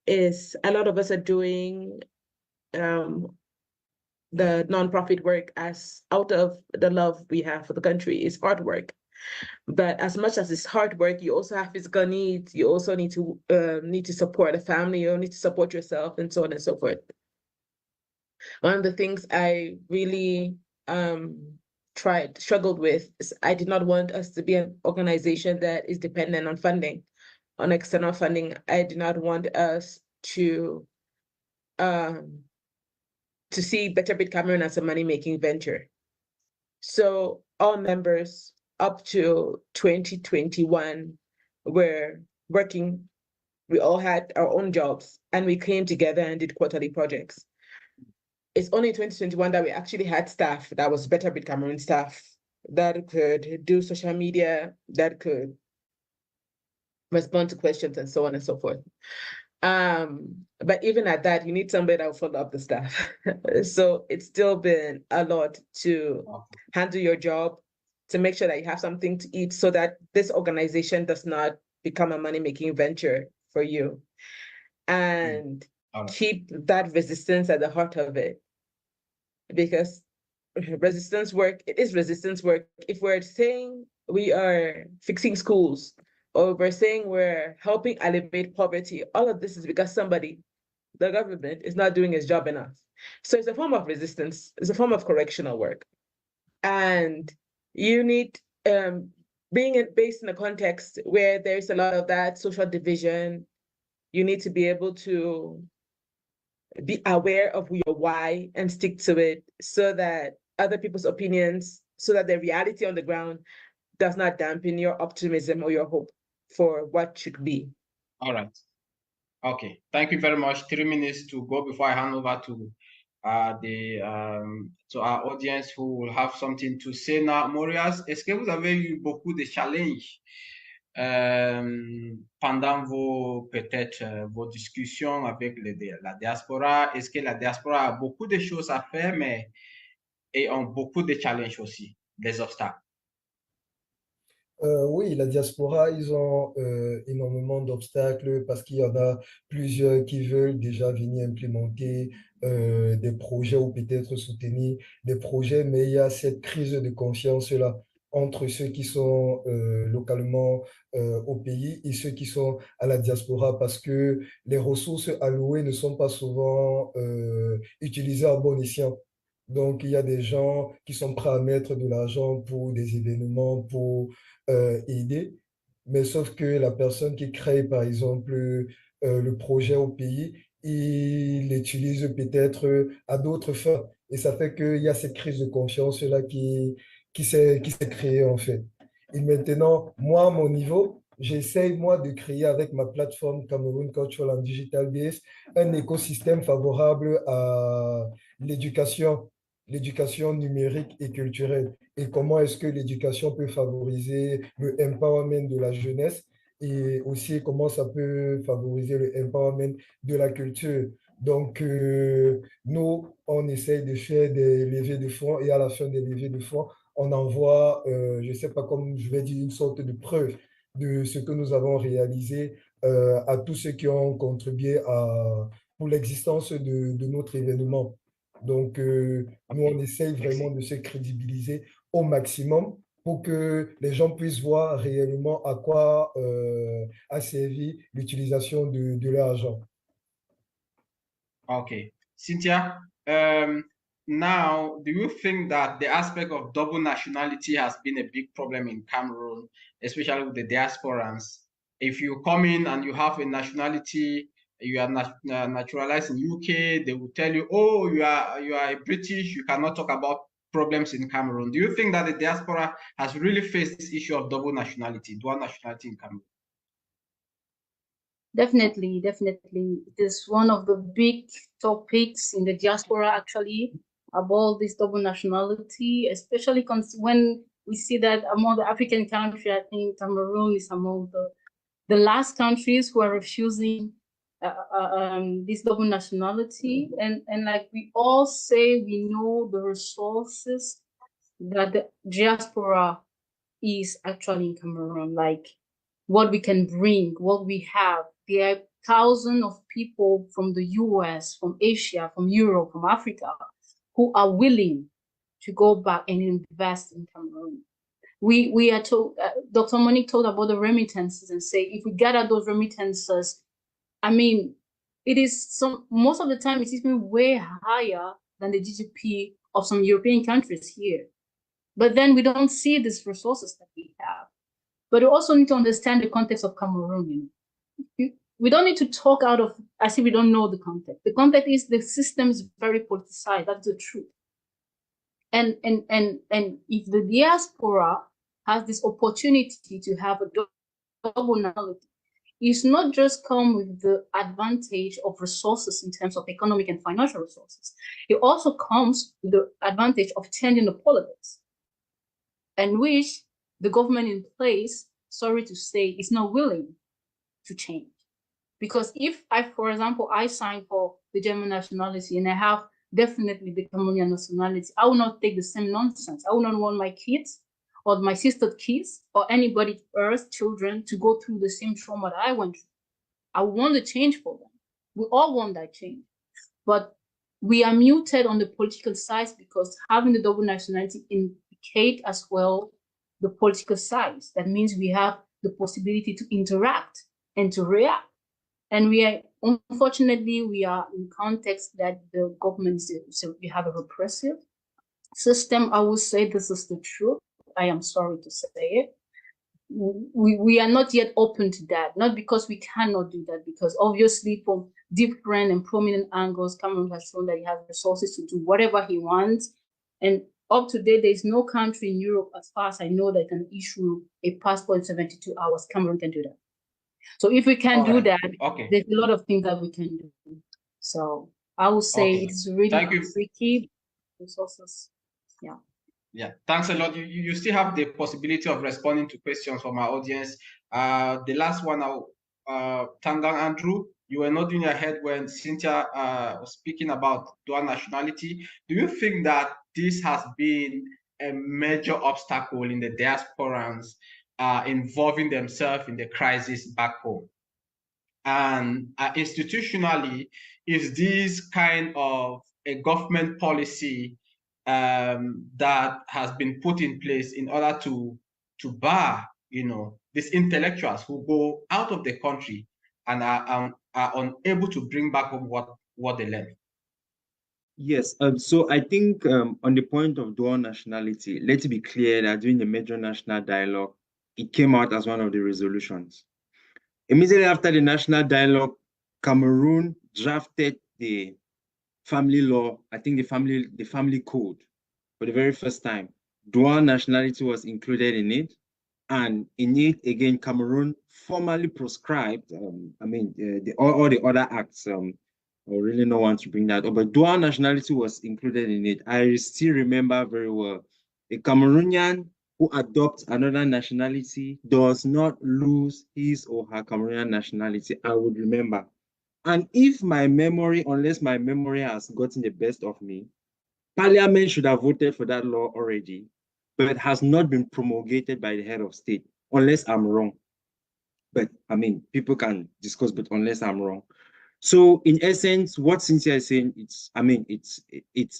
S3: is a lot of us are doing the nonprofit work as out of the love we have for the country. It's hard work. But as much as it's hard work, you also have physical needs. You also need to support a family. You need to support yourself, and so on and so forth. One of the things I really struggled with is I did not want us to be an organization that is dependent on funding, on external funding. I did not want us to see Better Bit Cameroon as a money-making venture. So all members up to 2021 were working. We all had our own jobs, and we came together and did quarterly projects. It's only in 2021 that we actually had staff that was Better Bit Cameroon staff that could do social media, that could respond to questions, and so on and so forth. But even at that, you need somebody that will follow up the staff. So it's still been a lot to handle your job, to make sure that you have something to eat, so that this organization does not become a money-making venture for you. And keep that resistance at the heart of it. Because resistance work, it is resistance work. If we're saying we are fixing schools, or we're saying we're helping alleviate poverty, all of this is because somebody, the government, is not doing its job enough. So it's a form of resistance. It's a form of correctional work. And you need, based in a context where there's a lot of that social division, you need to be able to be aware of your why and stick to it, so that other people's opinions, so that the reality on the ground does not dampen your optimism or your hope for what should be.
S2: All right. Okay. Thank you very much. 3 minutes to go before I hand over to our audience who will have something to say now. Maurice, est-ce que vous avez eu beaucoup de challenges pendant vos discussions avec la diaspora? Est-ce que la diaspora a beaucoup de choses à faire, mais et ont beaucoup de challenges aussi, des obstacles?
S4: Oui, la diaspora, ils ont énormément d'obstacles parce qu'il y en a plusieurs qui veulent déjà venir implémenter des projets ou peut-être soutenir des projets, mais il y a cette crise de confiance-là entre ceux qui sont localement au pays et ceux qui sont à la diaspora, parce que les ressources allouées ne sont pas souvent utilisées à bon escient. Donc, il y a des gens qui sont prêts à mettre de l'argent pour des événements, pour aider, mais sauf que la personne qui crée, par exemple, le projet au pays, il l'utilise peut-être à d'autres fins. Et ça fait qu'il y a cette crise de confiance-là qui s'est créée, en fait. Et maintenant, moi, à mon niveau, j'essaye, moi, de créer avec ma plateforme Cameroon Cultural and Digital Base un écosystème favorable à l'éducation numérique et culturelle. Et comment est-ce que l'éducation peut favoriser le empowerment de la jeunesse et aussi comment ça peut favoriser le empowerment de la culture. Donc, nous, on essaye de faire des levées de fonds et à la fin des levées de fonds, on envoie, je ne sais pas comment je vais dire, une sorte de preuve de ce que nous avons réalisé à tous ceux qui ont contribué pour l'existence de notre événement. Donc, nous, on essaye vraiment de se crédibiliser au maximum pour que les gens puissent voir réellement à quoi a servi l'utilisation de leur argent.
S2: Okay. Cynthia, now, do you think that the aspect of double nationality has been a big problem in Cameroon, especially with the diasporans? If you come in and you have a nationality, you are naturalized in UK, they will tell you, oh, you are a British, you cannot talk about problems in Cameroon. Do you think that the diaspora has really faced this issue of double nationality, dual nationality in Cameroon?
S5: Definitely. It is one of the big topics in the diaspora, actually, about this double nationality, especially when we see that among the African countries, I think Cameroon is among the last countries who are refusing this double nationality. And like we all say, we know the resources that the diaspora is actually in Cameroon, like what we can bring, what we have. There are thousands of people from the US, from Asia, from Europe, from Africa, who are willing to go back and invest in Cameroon. We are told, Dr. Monique told about the remittances and say, if we gather those remittances, I mean, it is most of the time it's even way higher than the GDP of some European countries here. But then we don't see these resources that we have. But we also need to understand the context of Cameroon. We don't need to talk out of as if we don't know the context. The context is the system is very politicized. That's the truth. And if the diaspora has this opportunity to have a double nationality, it's not just come with the advantage of resources in terms of economic and financial resources. It also comes with the advantage of changing the politics, and which the government in place, sorry to say, is not willing to change. Because if for example, I sign for the German nationality and I have definitely the Cameroonian nationality, I will not take the same nonsense. I will not want my kids or my sister's kids or anybody else's children to go through the same trauma that I went through. I want the change for them. We all want that change. But we are muted on the political side because having the double nationality indicate as well the political side. That means we have the possibility to interact and to react. And unfortunately, we are in context that the government, so we have a repressive system. I will say this is the truth. I am sorry to say it. We are not yet open to that, not because we cannot do that, because obviously from different and prominent angles, Cameroon has shown that he has resources to do whatever he wants. And up to date, there is no country in Europe, as far as I know, that can issue a passport in 72 hours. Cameroon can do that. So if we can do that, there's a lot of things that we can do. So I would say it's really tricky resources. Yeah.
S2: Yeah, thanks a lot. You still have the possibility of responding to questions from our audience. The last one, Tangang Andrew, you were nodding your head when Cynthia was speaking about dual nationality. Do you think that this has been a major obstacle in the diasporans involving themselves in the crisis back home? And institutionally, is this kind of a government policy that has been put in place in order to bar, these intellectuals who go out of the country and are unable to bring back home what they learned?
S6: Yes, so I think on the point of dual nationality, let's be clear that during the major national dialogue, it came out as one of the resolutions. Immediately after the national dialogue, Cameroon drafted the family law, I think the family code, for the very first time. Dual nationality was included in it. And in it, again, Cameroon formally proscribed, all the other acts. I really don't want to bring that up, but dual nationality was included in it. I still remember very well. A Cameroonian who adopts another nationality does not lose his or her Cameroonian nationality. I would remember. And if my memory, unless my memory has gotten the best of me, Parliament should have voted for that law already, but it has not been promulgated by the head of state, unless I'm wrong. But I mean, people can discuss, but unless I'm wrong. So in essence, what Cynthia is saying, it's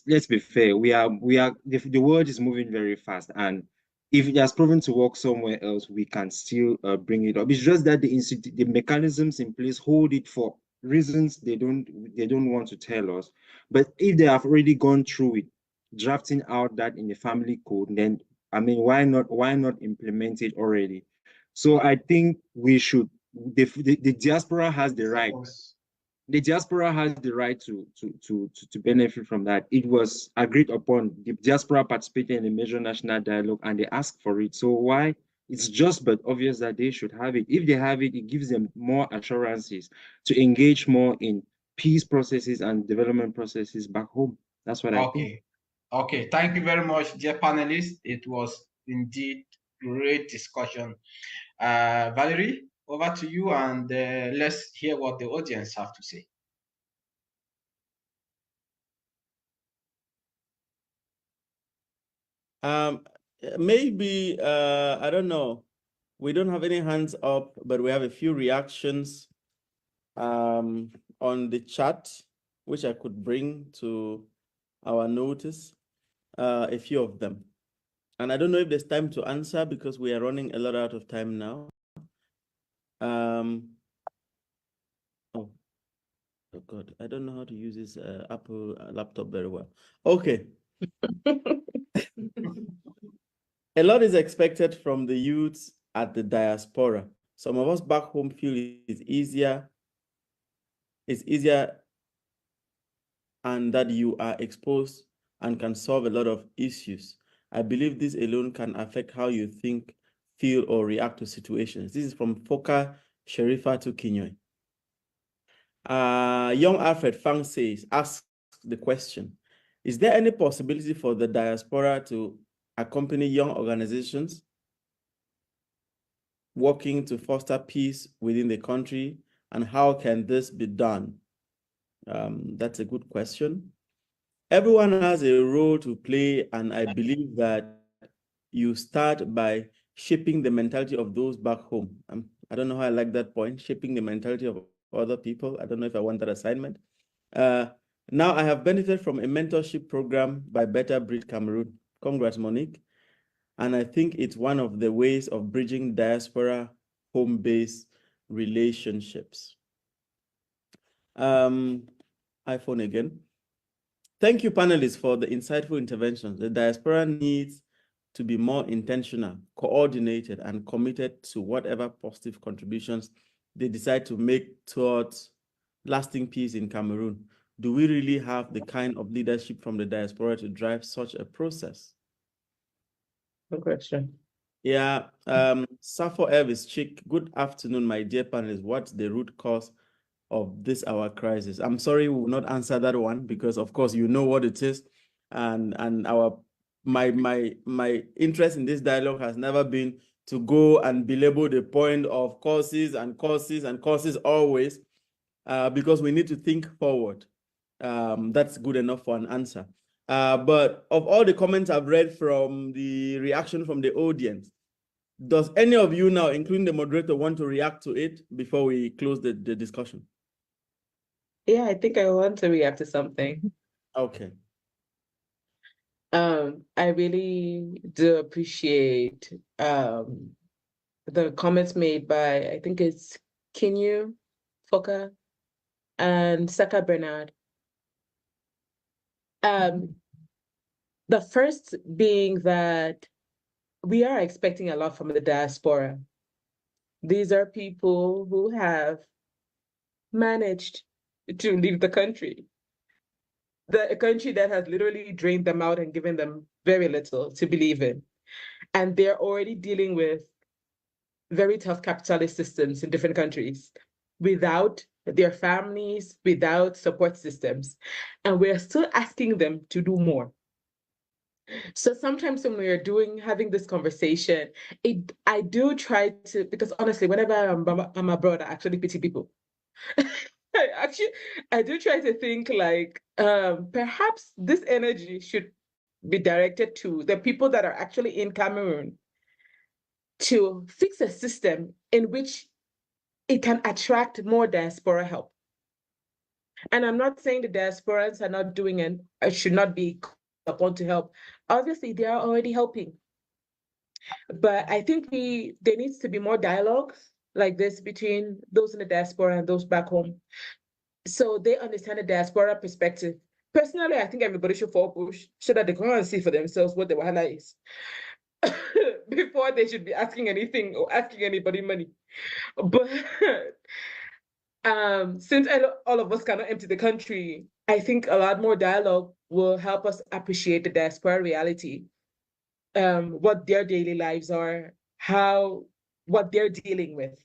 S6: let's be fair, the world is moving very fast, and if it has proven to work somewhere else, we can still bring it up. It's just that the mechanisms in place hold it for reasons they don't want to tell us. But if they have already gone through it, drafting out that in the family code, then I mean, why not implement it already? So I think we should. The diaspora has the right. The diaspora has the right to benefit from that. It was agreed upon. The diaspora participated in the major national dialogue and they asked for it. So why? It's just but obvious that they should have it. If they have it, it gives them more assurances to engage more in peace processes and development processes back home. That's what I think.
S2: Okay, thank you very much, dear panelists. It was indeed great discussion. Valerie, over to you, and let's hear what the audience have to say.
S1: Maybe, I don't know. We don't have any hands up, but we have a few reactions on the chat, which I could bring to our notice, a few of them. And I don't know if there's time to answer because we are running a lot out of time now. Oh God, I don't know how to use this Apple laptop very well. Okay. A lot is expected from the youths at the diaspora. Some of us back home feel it's easier and that you are exposed and can solve a lot of issues. I believe this alone can affect how you think, feel, or react to situations. This is from Foka Sherifa to Kinyoy. Young Alfred Fang asks the question, is there any possibility for the diaspora to accompany young organizations working to foster peace within the country, and how can this be done? That's a good question. Everyone has a role to play, and I believe that you start by shaping the mentality of those back home. I don't know how I like that point, shaping the mentality of other people. I don't know if I want that assignment. Now I have benefited from a mentorship program by Better Breed Cameroon. Congrats, Monique. And I think it's one of the ways of bridging diaspora home-based relationships. iPhone again. Thank you, panelists, for the insightful interventions. The diaspora needs to be more intentional, coordinated, and committed to whatever positive contributions they decide to make towards lasting peace in Cameroon. Do we really have the kind of leadership from the diaspora to drive such a process?
S3: Good question.
S1: Yeah, Safo Elvis Chick, good afternoon, my dear panelists. What's the root cause of this our crisis? I'm sorry we will not answer that one because of course you know what it is, and my interest in this dialogue has never been to go and belabor the point of causes and causes and causes always, because we need to think forward. That's good enough for an answer. But of all the comments I've read from the reaction from the audience, does any of you now, including the moderator, want to react to it before we close the discussion?
S3: Yeah, I think I want to react to something.
S1: Okay.
S3: I really do appreciate the comments made by, I think it's Kinyu, Foka, and Saka Bernard. The first being that we are expecting a lot from the diaspora. These are people who have managed to leave the country. A country that has literally drained them out and given them very little to believe in. And they're already dealing with very tough capitalist systems in different countries without their families, without support systems. And we're still asking them to do more. So sometimes when we're having this conversation, I do try to, because honestly, whenever I'm abroad, I actually pity people. I do try to think like, perhaps this energy should be directed to the people that are actually in Cameroon to fix a system in which it can attract more diaspora help. And I'm not saying the diasporans are not doing and should not be upon to help. Obviously, they are already helping. But I think there needs to be more dialogue like this between those in the diaspora and those back home, so they understand the diaspora perspective. Personally, I think everybody should fall push so that they go and see for themselves what the wahala is before they should be asking anything or asking anybody money. But since all of us cannot empty the country, I think a lot more dialogue will help us appreciate the diaspora reality, what their daily lives are, what they're dealing with,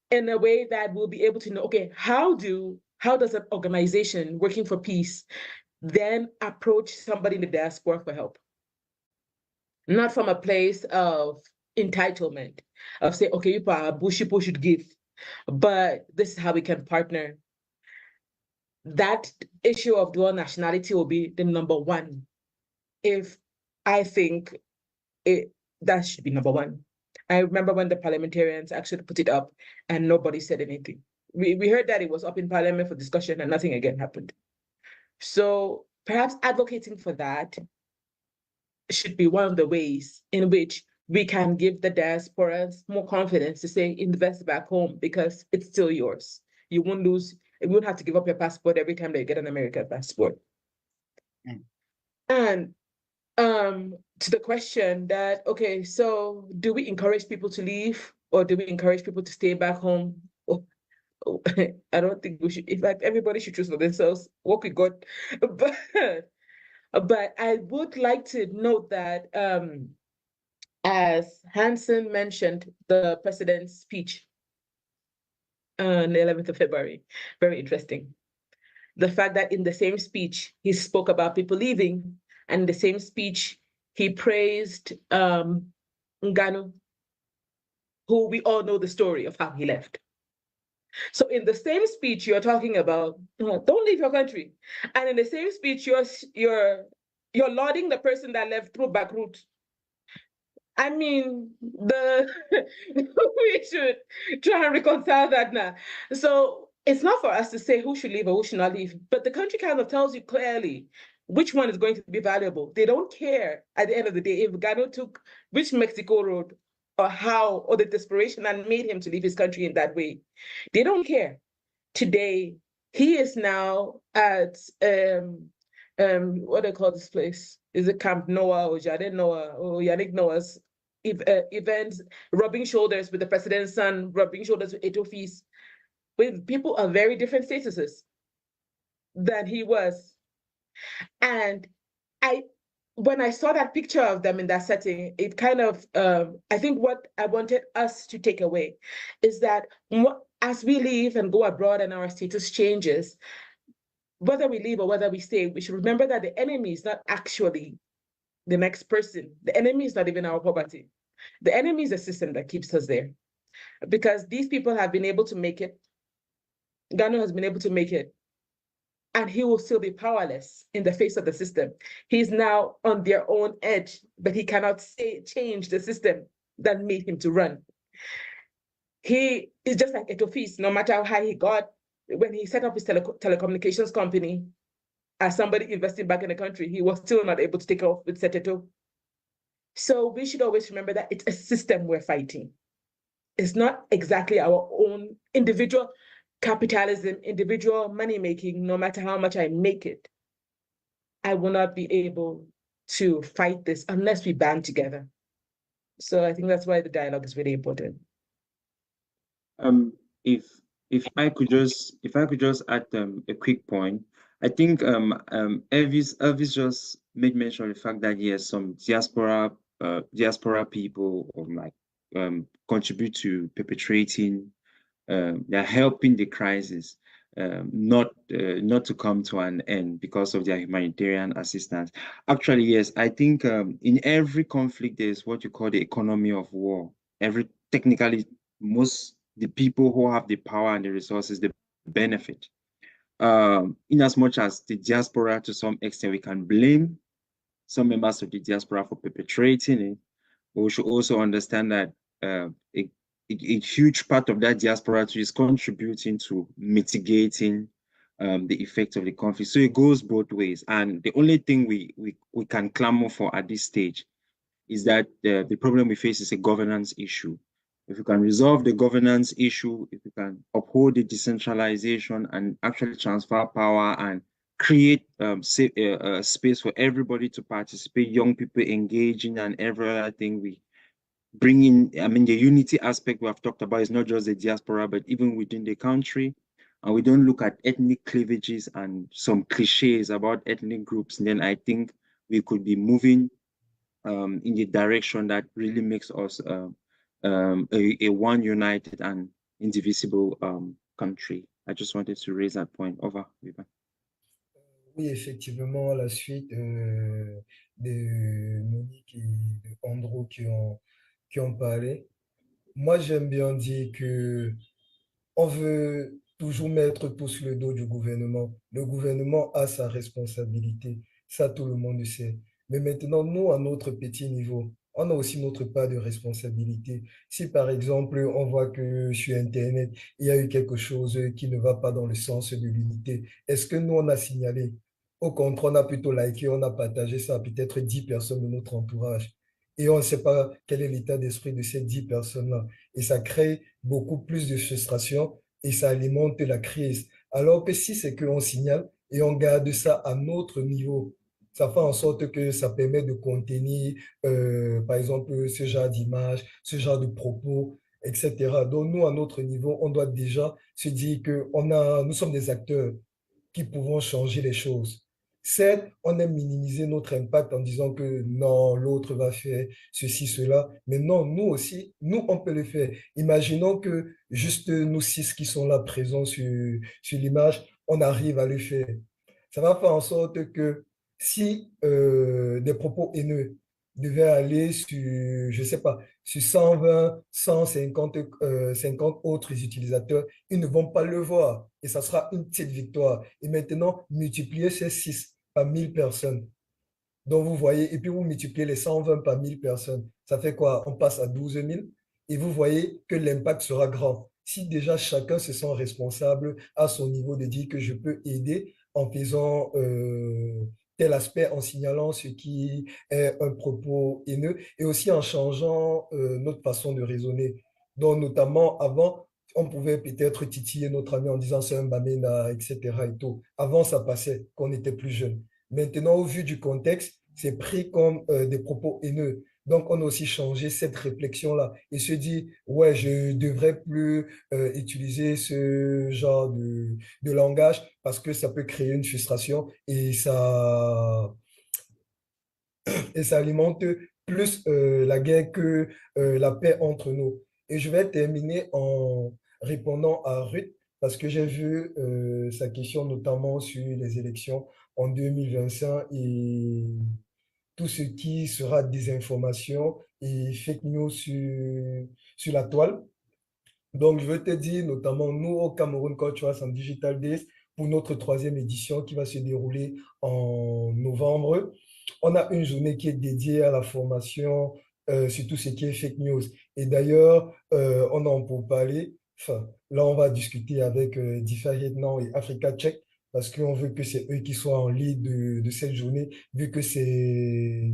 S3: in a way that we'll be able to know, okay, how does an organization working for peace then approach somebody in the diaspora for help? Not from a place of entitlement, of say, okay, people should give, but this is how we can partner. That issue of dual nationality will be the number one. If I think that should be number one. I remember when the parliamentarians actually put it up and nobody said anything. We heard that it was up in parliament for discussion and nothing again happened. So perhaps advocating for that should be one of the ways in which we can give the diasporas more confidence to say, invest back home because it's still yours. You won't lose, you won't have to give up your passport every time that you get an American passport. And to the question that, okay, so do we encourage people to leave or do we encourage people to stay back home? I don't think we should. In fact, everybody should choose for themselves what we got. But I would like to note that as Hanson mentioned, the president's speech on the 11th of February, very interesting. The fact that in the same speech, he spoke about people leaving, and in the same speech, he praised Ngannou, who we all know the story of how he left. So in the same speech, you're talking about don't leave your country, and in the same speech, you're lauding the person that left through back route. I mean, we should try and reconcile that now. So it's not for us to say who should leave or who should not leave, but the country kind of tells you clearly which one is going to be valuable. They don't care at the end of the day if Gano took which Mexico road or how, or the desperation that made him to leave his country in that way. They don't care. Today, he is now at, what do they call this place? Is it Camp Noah or Jardin Noah or Yannick Noah's events, rubbing shoulders with the president's son, rubbing shoulders with Etofis, with people of very different statuses than he was. And when I saw that picture of them in that setting, it kind of, I think what I wanted us to take away is that as we leave and go abroad and our status changes, whether we leave or whether we stay, we should remember that the enemy is not actually the next person. The enemy is not even our poverty. The enemy is the system that keeps us there. Because these people have been able to make it. Ghana has been able to make it. And he will still be powerless in the face of the system. He's now on their own edge, but he cannot change the system that made him to run. He is just like Etofis, no matter how high he got, when he set up his telecommunications company, as somebody investing back in the country, he was still not able to take off with Seteto. So we should always remember that it's a system we're fighting. It's not exactly our own individual capitalism, individual money-making. No matter how much I make it, I will not be able to fight this unless we band together. So I think that's why the dialogue is really important.
S6: If I could just add a quick point, I think Elvis just made mention of the fact that yes, some diaspora people contribute to perpetrating, they're helping the crisis not to come to an end because of their humanitarian assistance. Actually, yes, I think in every conflict there's what you call the economy of war. Technically, the people who have the power and the resources, they benefit. In as much as the diaspora, to some extent, we can blame some members of the diaspora for perpetrating it, but we should also understand that a huge part of that diaspora is contributing to mitigating the effect of the conflict. So it goes both ways. And the only thing we can clamor for at this stage is that the problem we face is a governance issue. If we can resolve the governance issue, if we can uphold the decentralization and actually transfer power and create a space for everybody to participate, young people engaging and every other thing, we bring in, I mean, the unity aspect we have talked about is not just the diaspora, but even within the country. And we don't look at ethnic cleavages and some cliches about ethnic groups. And then I think we could be moving in the direction that really makes us a one united and indivisible country. I just wanted to raise that point. Over.
S4: Oui, effectivement, la suite de Monique et de Andrew qui ont parlé. Moi, j'aime bien dire que on veut toujours mettre tout sur le dos du gouvernement. Le gouvernement a sa responsabilité, ça tout le monde le sait. Mais maintenant, nous, à notre petit niveau, on a aussi notre part de responsabilité. Si par exemple, on voit que sur Internet, il y a eu quelque chose qui ne va pas dans le sens de l'unité, est-ce que nous, on a signalé? Au contraire, on a plutôt liké, on a partagé ça à peut-être 10 personnes de notre entourage. Et on ne sait pas quel est l'état d'esprit de ces 10 personnes-là. Et ça crée beaucoup plus de frustration et ça alimente la crise. Alors que si c'est qu'on signale et on garde ça à notre niveau, ça fait en sorte que ça permet de contenir, par exemple, ce genre d'image, ce genre de propos, etc. Donc, nous, à notre niveau, on doit déjà se dire que nous sommes des acteurs qui pouvons changer les choses. Certes, on aime minimiser notre impact en disant que non, l'autre va faire ceci, cela, mais non, nous aussi, nous, on peut le faire. Imaginons que juste nous six qui sont là présents sur l'image, on arrive à le faire. Ça va faire en sorte que si des propos haineux devaient aller sur, je sais pas, sur 120, 150, 50 autres utilisateurs, ils ne vont pas le voir et ça sera une petite victoire. Et maintenant, multiplier ces 6 par 1000 personnes. Donc, vous voyez, et puis vous multipliez les 120 par 1000 personnes. Ça fait quoi? On passe à 12 000 et vous voyez que l'impact sera grand. Si déjà chacun se sent responsable à son niveau de dire que je peux aider en faisant tel aspect, en signalant ce qui est un propos haineux et aussi en changeant notre façon de raisonner. Donc, notamment, avant, on pouvait peut-être titiller notre ami en disant c'est un bamena, etc. et tout. Avant, ça passait, quand on était plus jeune. Maintenant, au vu du contexte, c'est pris comme des propos haineux. Donc, on a aussi changé cette réflexion-là et se dit, ouais, je ne devrais plus utiliser ce genre de langage parce que ça peut créer une frustration et ça alimente plus la guerre que la paix entre nous. Et je vais terminer en répondant à Ruth, parce que j'ai vu sa question notamment sur les élections en 2025 et tout ce qui sera désinformation et fake news sur la toile. Donc, je veux te dire, notamment nous au Cameroun Cultural and Digital Days, pour notre 3e édition qui va se dérouler en novembre, on a une journée qui est dédiée à la formation sur tout ce qui est fake news. Et d'ailleurs, on en pour parler. Enfin, là, on va discuter avec Defyhatenow et Africa Check parce qu'on veut que c'est eux qui soient en lead de cette journée, vu que c'est,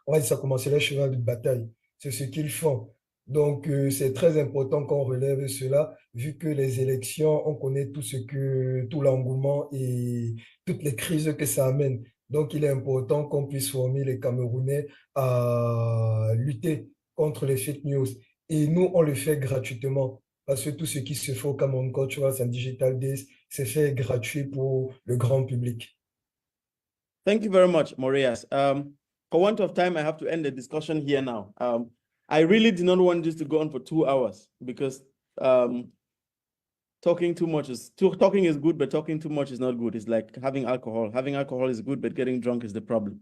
S4: on va dire, ça commencer le cheval de bataille. C'est ce qu'ils font. Donc, c'est très important qu'on relève cela, vu que les élections, on connaît tout l'engouement et toutes les crises que ça amène. Donc, il est important qu'on puisse former les Camerounais à lutter contre les fake news. Et nous, on le fait gratuitement, parce que tout ce qui se fait au Cameroun Cultural and Digital Days, c'est fait gratuit pour le grand public.
S1: Thank you very much, Morias. For want of time, I have to end the discussion here now. I really did not want this to go on for 2 hours because talking is good, but talking too much is not good. It's like having alcohol. Having alcohol is good, but getting drunk is the problem.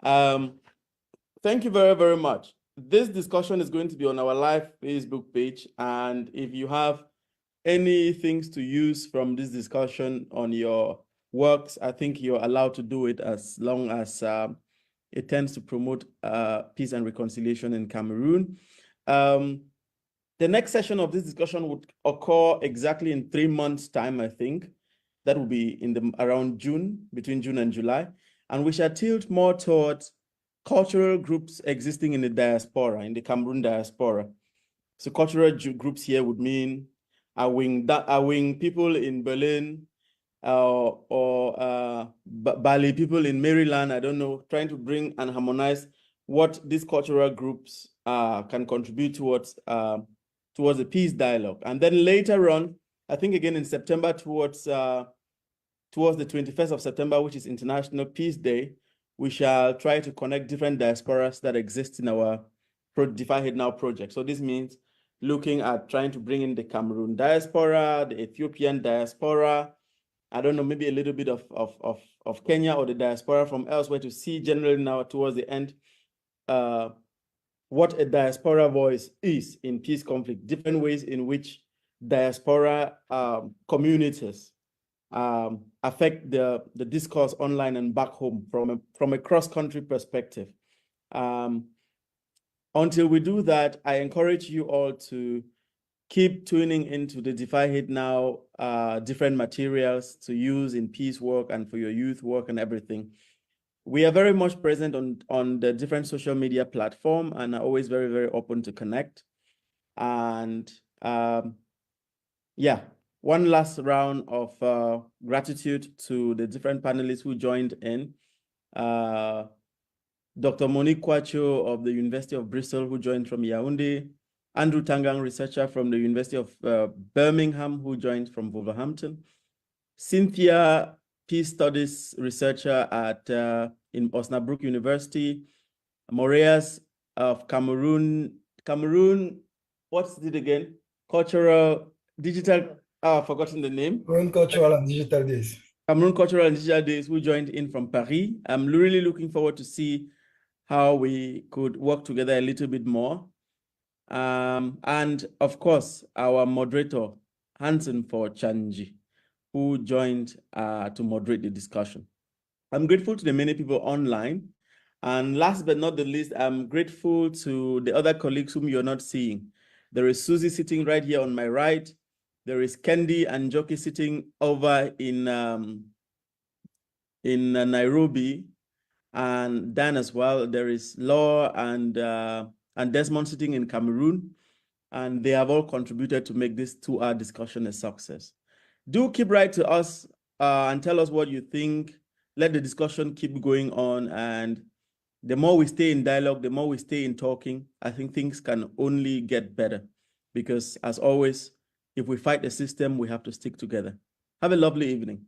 S1: Thank you very, very much. This discussion is going to be on our live Facebook page. And if you have any things to use from this discussion on your works, I think you're allowed to do it as long as it tends to promote peace and reconciliation in Cameroon. The next session of this discussion would occur exactly in 3 months' time, I think. That will be around June, between June and July. And we shall tilt more towards cultural groups existing in the diaspora, in the Cameroon diaspora. So cultural groups here would mean Awing people in Berlin, or Bali people in Maryland, I don't know, trying to bring and harmonize what these cultural groups can contribute towards the peace dialogue. And then later on, I think again in September, towards the 21st of September, which is International Peace Day, we shall try to connect different diasporas that exist in our Defyhatenow project. So this means looking at trying to bring in the Cameroon diaspora, the Ethiopian diaspora, I don't know, maybe a little bit of Kenya or the diaspora from elsewhere, to see generally now towards the end what a diaspora voice is in peace conflict, different ways in which diaspora communities affect the discourse online and back home from a cross-country perspective. Until we do that, I encourage you all to keep tuning into the Defyhatenow different materials to use in peace work and for your youth work and everything. We are very much present on the different social media platform and are always very, very open to connect. And yeah, one last round of gratitude to the different panelists who joined in. Dr. Monique Kwacho of the University of Bristol, who joined from Yaoundé. Andrew Tangang, researcher from the University of Birmingham, who joined from Wolverhampton. Cynthia, Peace Studies researcher at in Osnabrück University. Moreas of Cameroon, what's it again? Cultural, digital, I've forgotten the name.
S4: Cameroon Cultural and Digital Days.
S1: Cameroon Cultural and Digital Days, who joined in from Paris. I'm really looking forward to see how we could work together a little bit more. And of course, our moderator, Nfor Nchanji, who joined to moderate the discussion. I'm grateful to the many people online. And last but not the least, I'm grateful to the other colleagues whom you're not seeing. There is Susie sitting right here on my right. There is Kendi and Joki sitting over in Nairobi, and Dan as well. There is Law and Desmond sitting in Cameroon, and they have all contributed to make this 2-hour discussion a success. Do keep writing to us and tell us what you think. Let the discussion keep going on, and the more we stay in dialogue, the more we stay in talking, I think things can only get better. Because as always, if we fight the system, we have to stick together. Have a lovely evening.